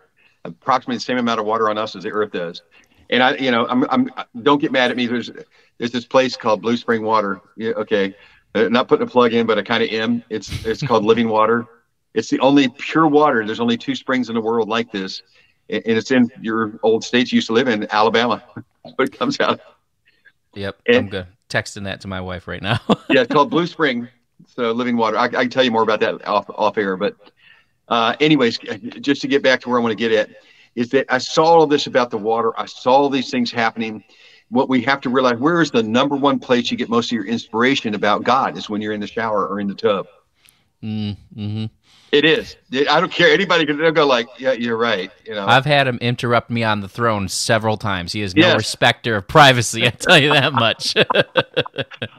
approximately the same amount of water on us as the earth does. And I'm don't get mad at me. There's this place called Blue Spring Water. Yeah, okay, not putting a plug in, but I kind of am. It's called Living Water. It's the only pure water. There's only 2 springs in the world like this, and it's in your old states you used to live in, Alabama. That's what it comes out. Yep, I'm good. Texting that to my wife right now. Yeah, it's called Blue Spring. So Living Water. I can tell you more about that off air. But anyways, just to get back to where I want to get at, is that I saw all this about the water. I saw all these things happening. What we have to realize, where is the number one place you get most of your inspiration about God is when you're in the shower or in the tub. Mm-hmm. It is. I don't care. Anybody can go like, yeah, you're right. You know, I've had him interrupt me on the throne several times. He is no respecter of privacy. I tell you that much.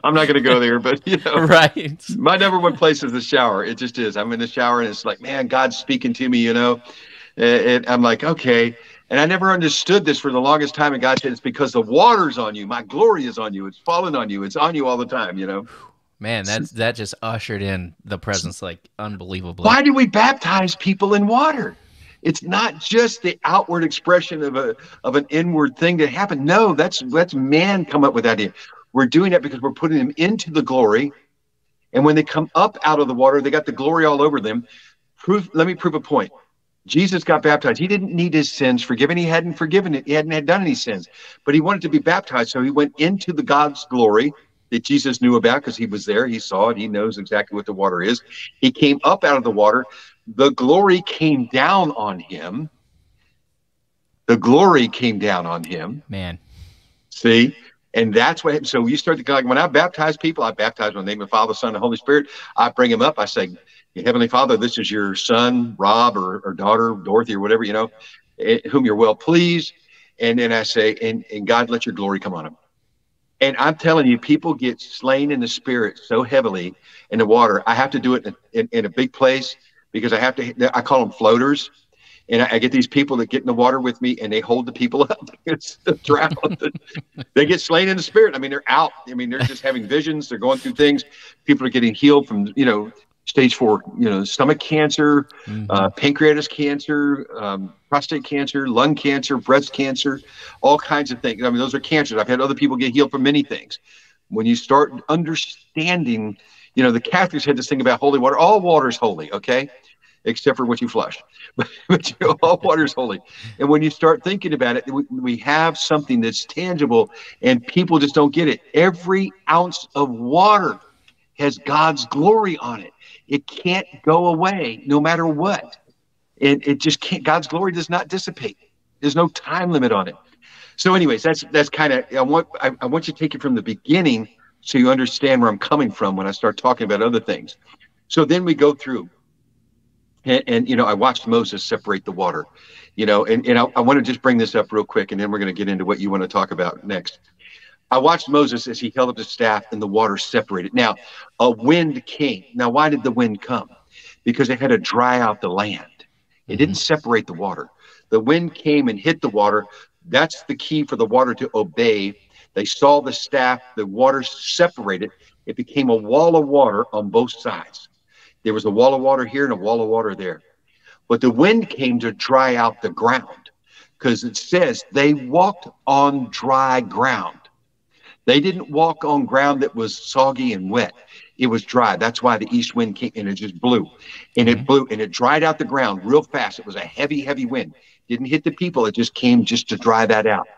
I'm not going to go there, but you know, right. My number one place is the shower. It just is. I'm in the shower and it's like, man, God's speaking to me, you know, and I'm like, okay. And I never understood this for the longest time. And God said, it's because the water's on you. My glory is on you. It's falling on you. It's on you all the time, you know. Man, that just ushered in the presence like unbelievably. Why do we baptize people in water? It's not just the outward expression of an inward thing that happened. No, that's man come up with that idea. We're doing that because we're putting them into the glory. And when they come up out of the water, they got the glory all over them. Let me prove a point. Jesus got baptized. He didn't need his sins forgiven. He hadn't forgiven it. He hadn't had done any sins, but he wanted to be baptized. So he went into the God's glory that Jesus knew about because he was there. He saw it. He knows exactly what the water is. He came up out of the water. The glory came down on him. The glory came down on him. Man. See? And that's what, so you start to, like, when I baptize people, I baptize in the name of the Father, Son, and Holy Spirit. I bring them up. I say, Heavenly Father, this is your son, Rob, or daughter, Dorothy, or whatever, whom you're well pleased. And then I say, and God, let your glory come on them. And I'm telling you, people get slain in the spirit so heavily in the water. I have to do it in a big place because I call them floaters. And I get these people that get in the water with me, and they hold the people up. It's drowned. They get slain in the spirit. I mean, they're out. I mean, they're just having visions. They're going through things. People are getting healed from, stage 4, stomach cancer, pancreatic cancer, prostate cancer, lung cancer, breast cancer, all kinds of things. I mean, those are cancers. I've had other people get healed from many things. When you start understanding, the Catholics had this thing about holy water. All water is holy, okay? Except for what you flush. But all water is holy. And when you start thinking about it, we have something that's tangible, and people just don't get it. Every ounce of water has God's glory on it. It can't go away no matter what. And it just can't. God's glory does not dissipate. There's no time limit on it. So anyways, that's kind of, I want you to take it from the beginning so you understand where I'm coming from when I start talking about other things. So then we go through. And I watched Moses separate the water, and I want to just bring this up real quick, and then we're going to get into what you want to talk about next. I watched Moses as he held up his staff and the water separated. Now, a wind came. Now, why did the wind come? Because it had to dry out the land. It didn't separate the water. The wind came and hit the water. That's the key for the water to obey. They saw the staff, the water separated. It became a wall of water on both sides. There was a wall of water here and a wall of water there. But the wind came to dry out the ground, because it says they walked on dry ground. They didn't walk on ground that was soggy and wet. It was dry. That's why the east wind came, and it just blew. And it blew, and it dried out the ground real fast. It was a heavy, heavy wind. Didn't hit the people. It just came just to dry that out.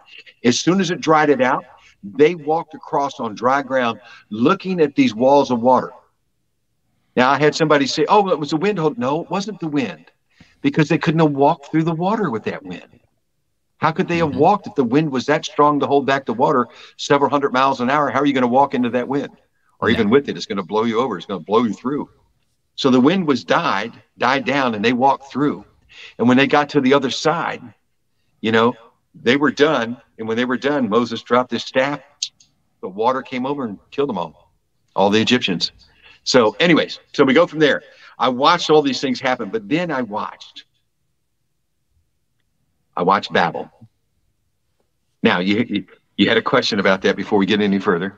As soon as it dried it out, they walked across on dry ground looking at these walls of water. Now, I had somebody say, oh, it was the wind. No, it wasn't the wind, because they couldn't have walked through the water with that wind. How could they have walked if the wind was that strong to hold back the water several hundred miles an hour? How are you going to walk into that wind? Or even with it, it's going to blow you over. It's going to blow you through. So the wind was died down, and they walked through. And when they got to the other side, they were done. And when they were done, Moses dropped his staff. The water came over and killed them all the Egyptians. So anyways, so we go from there. I watched all these things happen, but then I watched Babel. Now, you had a question about that before we get any further.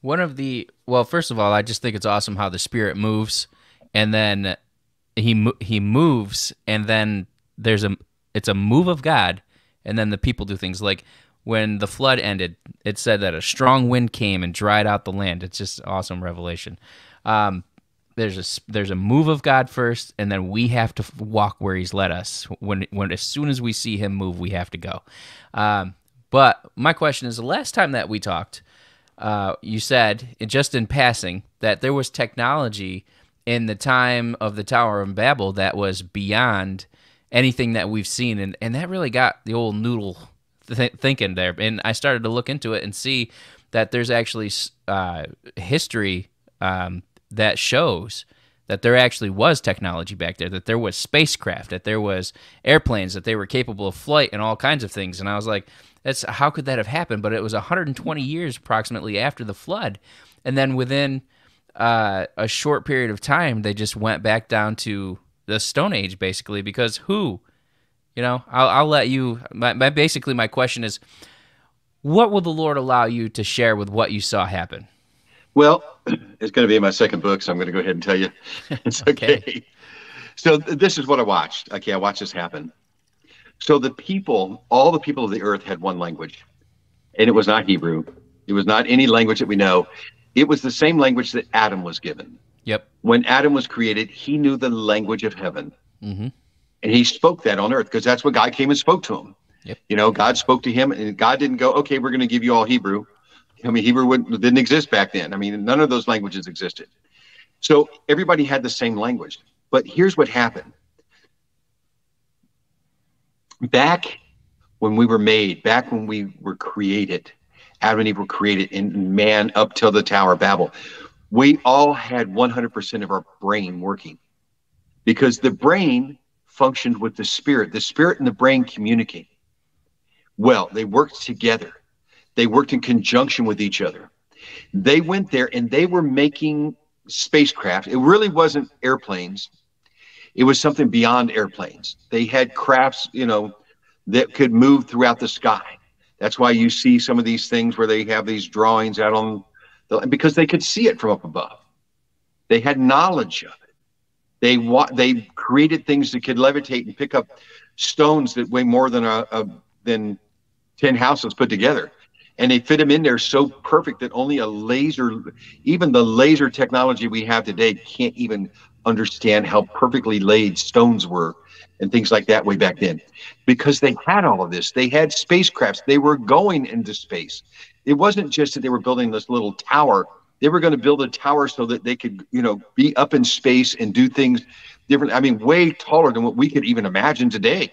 First of all, I just think it's awesome how the Spirit moves, and then he moves, and then it's a move of God, and then the people do things. Like when the flood ended, it said that a strong wind came and dried out the land. It's just awesome revelation. There's a move of God first, and then we have to walk where He's led us. When as soon as we see Him move, we have to go. But my question is, the last time that we talked, you said, just in passing, that there was technology in the time of the Tower of Babel that was beyond anything that we've seen, and that really got the old noodle thinking there. And I started to look into it and see that there's actually history that shows that there actually was technology back there, that there was spacecraft, that there was airplanes, that they were capable of flight and all kinds of things. And I was like, how could that have happened? But it was 120 years approximately after the flood. And then within a short period of time, they just went back down to the Stone Age, basically, because I'll let you, basically my question is, what will the Lord allow you to share with what you saw happen? Well, it's going to be in my second book, so I'm going to go ahead and tell you. It's okay. So this is what I watched. Okay, I watched this happen. So all the people of the earth had one language, and it was not Hebrew. It was not any language that we know. It was the same language that Adam was given. Yep. When Adam was created, he knew the language of heaven. Mm-hmm. And he spoke that on earth because that's what God came and spoke to him. Yep. You know, God spoke to him, and God didn't go, okay, we're going to give you all Hebrew. I mean, Hebrew didn't exist back then. I mean, none of those languages existed. So everybody had the same language. But here's what happened. Back when we were made, back when we were created, Adam and Eve were created in man up till the Tower of Babel, we all had 100% of our brain working because the brain functioned with the spirit. The spirit and the brain communicate. Well, they worked together. They worked in conjunction with each other. They went there and they were making spacecraft. It really wasn't airplanes. It was something beyond airplanes. They had crafts, you know, that could move throughout the sky. That's why you see some of these things where they have these drawings out on because they could see it from up above. They had knowledge of it. They created things that could levitate and pick up stones that weigh more than 10 houses put together. And they fit them in there so perfect that only even the laser technology we have today can't even understand how perfectly laid stones were and things like that way back then. Because they had all of this. They had spacecrafts. They were going into space. It wasn't just that they were building this little tower. They were going to build a tower so that they could, you know, be up in space and do things different. I mean, way taller than what we could even imagine today.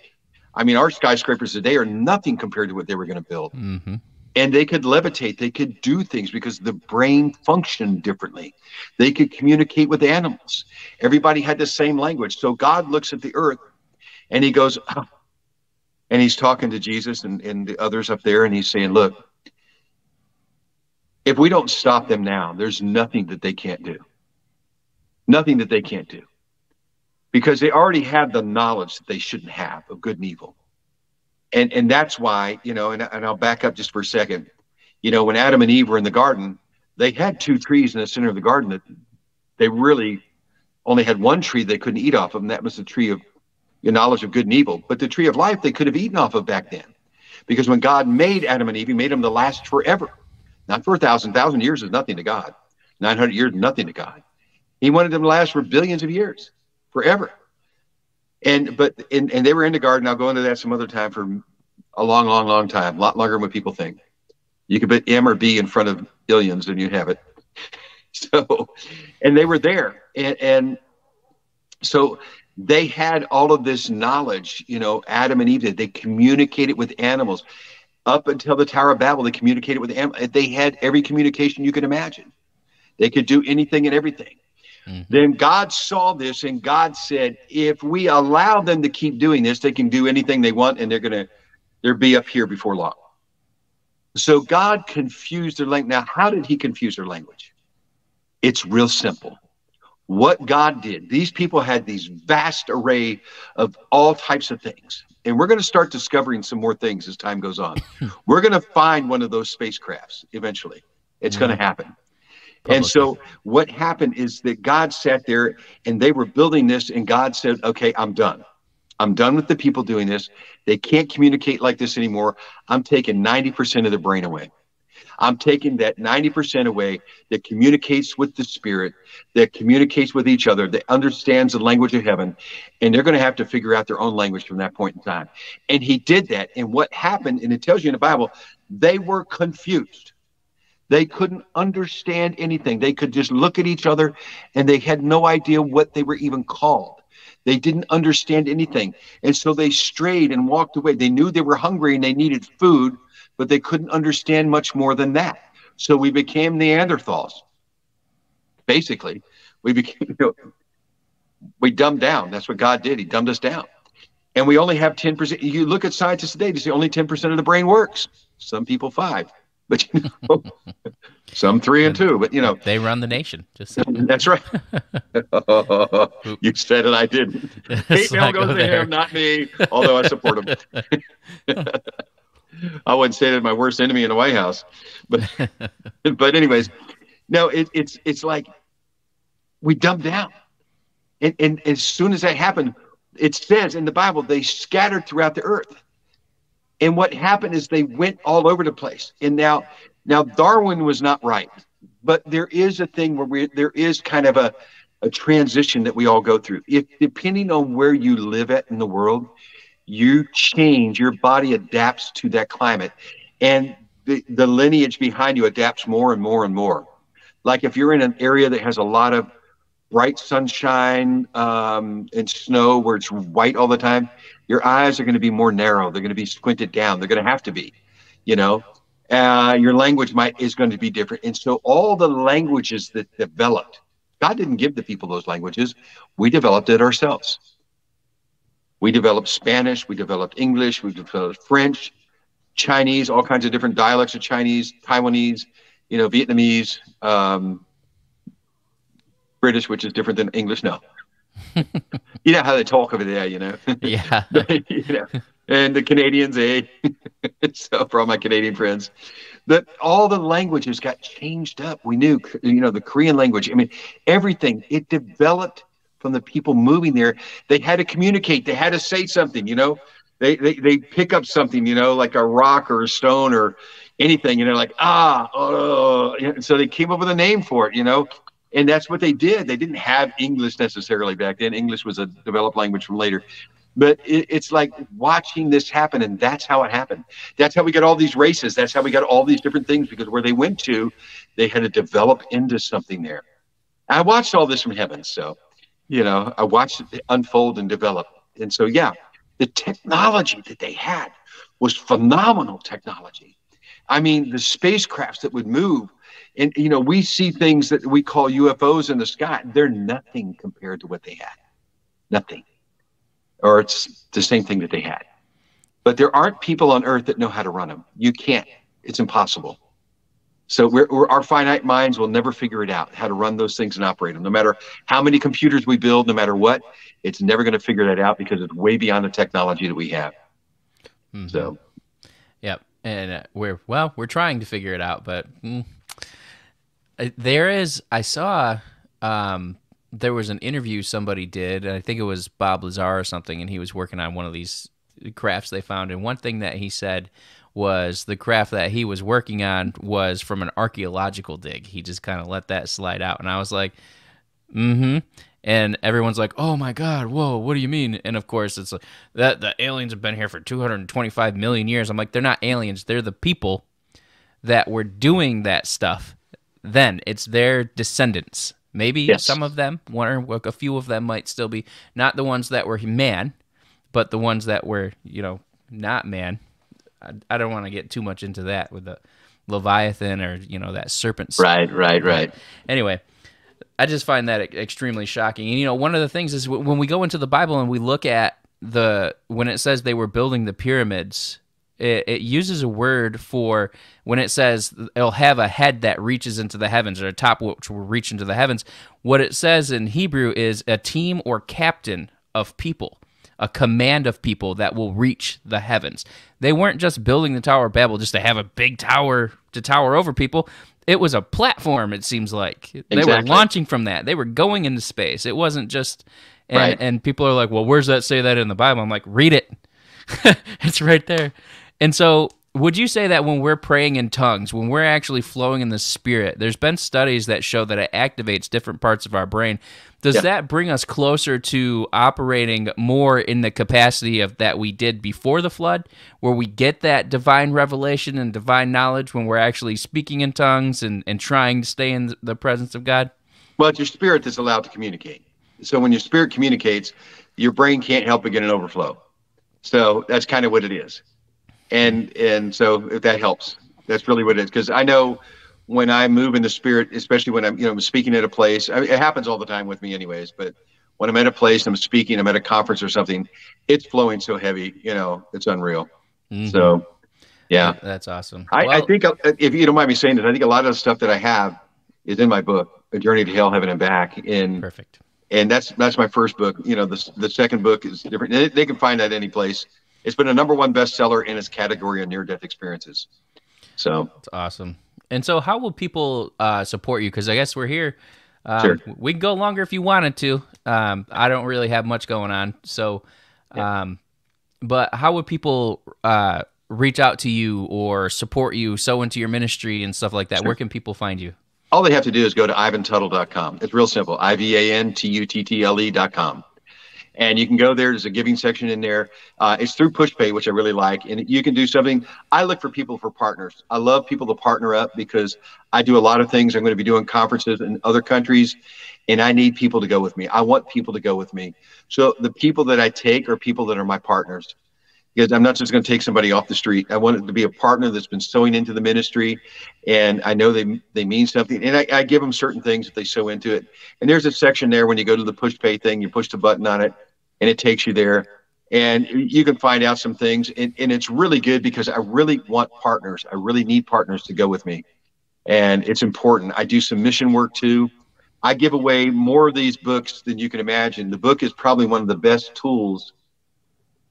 I mean, our skyscrapers today are nothing compared to what they were going to build. Mm-hmm. And they could levitate. They could do things because the brain functioned differently. They could communicate with animals. Everybody had the same language. So God looks at the earth and he goes, oh, and he's talking to Jesus and the others up there. And he's saying, look, if we don't stop them now, there's nothing that they can't do. Nothing that they can't do. Because they already have the knowledge that they shouldn't have of good and evil. And that's why, you know, and I'll back up just for a second. You know, when Adam and Eve were in the garden, they had two trees in the center of the garden that they really only had one tree they couldn't eat off of, and that was the tree of your knowledge of good and evil. But the tree of life they could have eaten off of back then. Because when God made Adam and Eve, he made them to last forever. Not for 1,000 years is nothing to God. 900 years, nothing to God. He wanted them to last for billions of years, forever. And they were in the garden. I'll go into that some other time for a long time, a lot longer than what people think. You could put M or B in front of billions and you'd have it. So, and they were there. And so they had all of this knowledge, you know, Adam and Eve did. They communicated with animals. Up until the Tower of Babel, they communicated with animals. They had every communication you could imagine. They could do anything and everything. Mm-hmm. Then God saw this and God said, if we allow them to keep doing this, they can do anything they want and they'll be up here before long. So God confused their language. Now, how did he confuse their language? It's real simple. What God did, these people had these vast array of all types of things. And we're going to start discovering some more things as time goes on. We're going to find one of those spacecrafts eventually. It's going to happen. Probably. And so what happened is that God sat there and they were building this and God said, okay, I'm done. I'm done with the people doing this. They can't communicate like this anymore. I'm taking 90% of their brain away. I'm taking that 90% away that communicates with the spirit, that communicates with each other, that understands the language of heaven, and they're going to have to figure out their own language from that point in time. And he did that. And what happened, and it tells you in the Bible, they were confused. They couldn't understand anything. They could just look at each other and they had no idea what they were even called. They didn't understand anything. And so they strayed and walked away. They knew they were hungry and they needed food, but they couldn't understand much more than that. So we became Neanderthals. Basically, we dumbed down. That's what God did. He dumbed us down. And we only have 10%. You look at scientists today, they say only 10% of the brain works. Some people 5%. But you know, some 3 and 2. But you know, they run the nation. Just that's right. You said it, I didn't. Hate mail goes to him, not me. Although I support him. I wouldn't say that my worst enemy in the White House, but anyways, no, it's like we dumbed down, and as soon as that happened, it says in the Bible they scattered throughout the earth. And what happened is they went all over the place. And now Darwin was not right, but there is a thing where there is kind of a transition that we all go through. If depending on where you live at in the world, you change, your body adapts to that climate, and the lineage behind you adapts more and more and more. Like if you're in an area that has a lot of bright sunshine and snow where it's white all the time, your eyes are going to be more narrow. They're going to be squinted down. They're going to have to be, you know. Your language is going to be different. And so all the languages that developed, God didn't give the people those languages. We developed it ourselves. We developed Spanish. We developed English. We developed French, Chinese, all kinds of different dialects of Chinese, Taiwanese, Vietnamese, British, which is different than English. No. You know how they talk over there, Yeah. And the Canadians, so for all my Canadian friends, that all the languages got changed up. We knew, the Korean language. I mean, everything, it developed from the people moving there. They had to communicate. They had to say something, they pick up something, like a rock or a stone or anything, like, so they came up with a name for it, and that's what they did. They didn't have English necessarily back then. English was a developed language from later. But it's like watching this happen, and that's how it happened. That's how we got all these races. That's how we got all these different things, because where they went to, they had to develop into something there. I watched all this from heaven, so, I watched it unfold and develop. And so, yeah, the technology that they had was phenomenal technology. I mean, the spacecrafts that would move, and, we see things that we call UFOs in the sky. They're nothing compared to what they had. Nothing. Or it's the same thing that they had. But there aren't people on earth that know how to run them. You can't. It's impossible. So our finite minds will never figure it out, how to run those things and operate them. No matter how many computers we build, no matter what, it's never going to figure that out, because it's way beyond the technology that we have. Mm-hmm. So, yep. And we're trying to figure it out, but I saw there was an interview somebody did, and I think it was Bob Lazar or something, and he was working on one of these crafts they found. And one thing that he said was the craft that he was working on was from an archaeological dig. He just kind of let that slide out. And I was like, mm-hmm. And everyone's like, oh my God, whoa, what do you mean? And of course, it's like that the aliens have been here for 225 million years. I'm like, they're not aliens. They're the people that were doing that stuff then. It's their descendants. Maybe yes. Some of them, one or a few of them might still be not the ones that were man, but the ones that were, not man. I don't want to get too much into that with the Leviathan or, that serpent. Right. Anyway, I just find that extremely shocking. And, one of the things is when we go into the Bible and we look at when it says they were building the pyramids, it uses a word for when it says it'll have a head that reaches into the heavens, or a top which will reach into the heavens. What it says in Hebrew is a team or captain of people, a command of people that will reach the heavens. They weren't just building the Tower of Babel just to have a big tower to tower over people. It was a platform, it seems like. Exactly. They were launching from that. They were going into space. It wasn't just... And people are like, well, where's that say that in the Bible? I'm like, read it. It's right there. And so would you say that when we're praying in tongues, when we're actually flowing in the Spirit, there's been studies that show that it activates different parts of our brain. Does that bring us closer to operating more in the capacity of that we did before the flood, where we get that divine revelation and divine knowledge when we're actually speaking in tongues and trying to stay in the presence of God? Well, it's your spirit that's allowed to communicate. So when your spirit communicates, your brain can't help but get an overflow. So that's kind of what it is. And so if that helps, that's really what it is. Because I know when I move in the Spirit, especially when I'm speaking at a place, it happens all the time with me anyways, but when I'm at a place, I'm speaking, I'm at a conference or something, it's flowing so heavy, it's unreal. Mm-hmm. So, yeah. That's awesome. I think, if you don't mind me saying this, I think a lot of the stuff that I have is in my book, A Journey to Hell, Heaven, and Back. Perfect. And that's my first book. The second book is different. They can find that any place. It's been a #1 bestseller in its category of near-death experiences. So that's awesome. And so how will people support you? Because I guess we're here. Sure. We can go longer if you wanted to. I don't really have much going on. So, but how would people reach out to you or support you, sow into your ministry and stuff like that? Sure. Where can people find you? all they have to do is go to ivantuttle.com. It's real simple, IVANTUTTLE.com. And you can go there. There's a giving section in there. It's through PushPay, which I really like. And you can do something. I look for people for partners. I love people to partner up because I do a lot of things. I'm going to be doing conferences in other countries, and I need people to go with me. I want people to go with me. So the people that I take are people that are my partners, because I'm not just going to take somebody off the street. I want it to be a partner that's been sowing into the ministry, and I know they mean something. And I give them certain things if they sow into it. And there's a section there when you go to the push pay thing, you push the button on it, and it takes you there. And you can find out some things. And it's really good because I really want partners. I really need partners to go with me. And it's important. I do some mission work too. I give away more of these books than you can imagine. The book is probably one of the best tools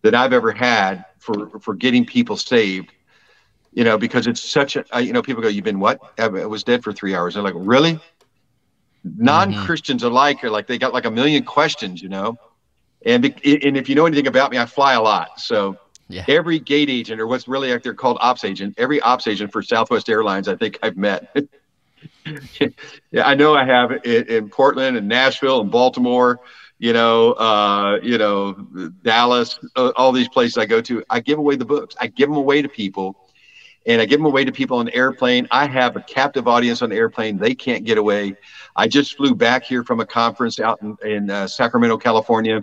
that I've ever had for getting people saved, because it's such a, people go, you've been what? I was dead for 3 hours. They're like, really? Non-Christians alike are like, they got like a million questions, And if you know anything about me, I fly a lot. So Yeah. every gate agent, or what's really out there called ops agent, every ops agent for Southwest Airlines, I think I've met. Yeah, I know I have in Portland and Nashville and Baltimore, Dallas, all these places I go to. I give away the books. I give them away to people, and I give them away to people on the airplane. I have a captive audience on the airplane. They can't get away. I just flew back here from a conference out in Sacramento, California.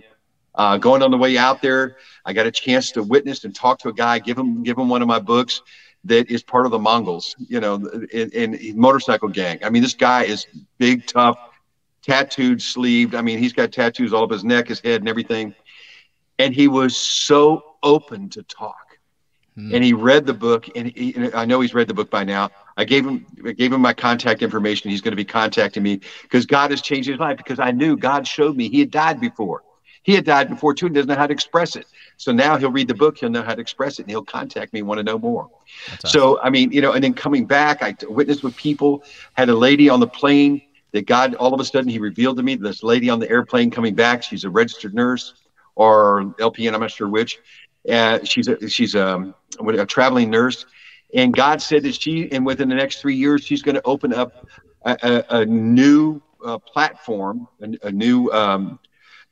Going on the way out there, I got a chance to witness and talk to a guy, give him one of my books that is part of the Mongols, in motorcycle gang. I mean, this guy is big, tough, tattooed, sleeved. I mean, he's got tattoos all up his neck, his head, and everything. And he was so open to talk. And he read the book, and I know he's read the book by now. I gave him my contact information. He's going to be contacting me because God has changed his life, because I knew God showed me he had died before. He had died before too, and doesn't know how to express it. So now he'll read the book, he'll know how to express it, and he'll contact me, want to know more. Awesome. So, I mean, and then coming back, I witnessed with people, had a lady on the plane that God, all of a sudden, he revealed to me this lady on the airplane coming back. She's a registered nurse or LPN, I'm not sure which. She's a traveling nurse. And God said that within the next 3 years, she's going to open up a new platform, a new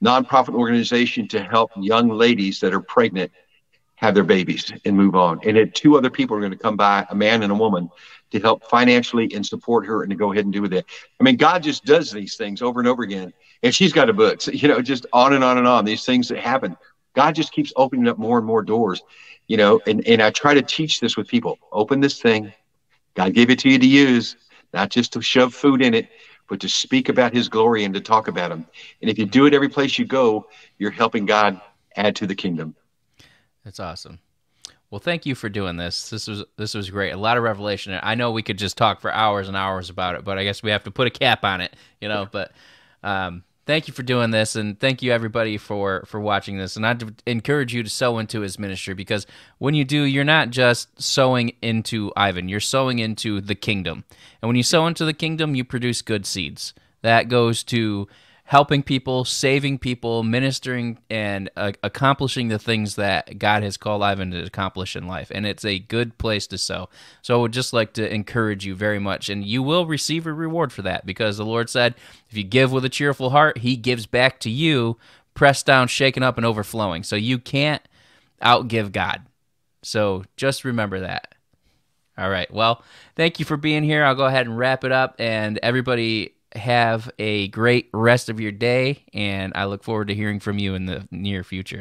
nonprofit organization to help young ladies that are pregnant have their babies and move on. And then 2 other people are going to come by, a man and a woman, to help financially and support her and to go ahead and do that. I mean, God just does these things over and over again. And she's got a book, so, just on and on and on, these things that happen. God just keeps opening up more and more doors, and I try to teach this with people. Open this thing. God gave it to you to use, not just to shove food in it, but to speak about his glory and to talk about him. And if you do it every place you go, you're helping God add to the kingdom. That's awesome. Well, thank you for doing this. This was great. A lot of revelation. I know we could just talk for hours and hours about it, but I guess we have to put a cap on it, But thank you for doing this, and thank you everybody for watching this. And I'd encourage you to sow into his ministry, because when you do, you're not just sowing into Ivan, you're sowing into the kingdom. And when you sow into the kingdom, you produce good seeds. That goes to helping people, saving people, ministering, and accomplishing the things that God has called Ivan to accomplish in life. And it's a good place to sow. So I would just like to encourage you very much. And you will receive a reward for that, because the Lord said, if you give with a cheerful heart, he gives back to you, pressed down, shaken up, and overflowing. So you can't outgive God. So just remember that. All right. Well, thank you for being here. I'll go ahead and wrap it up. And everybody, have a great rest of your day, and I look forward to hearing from you in the near future.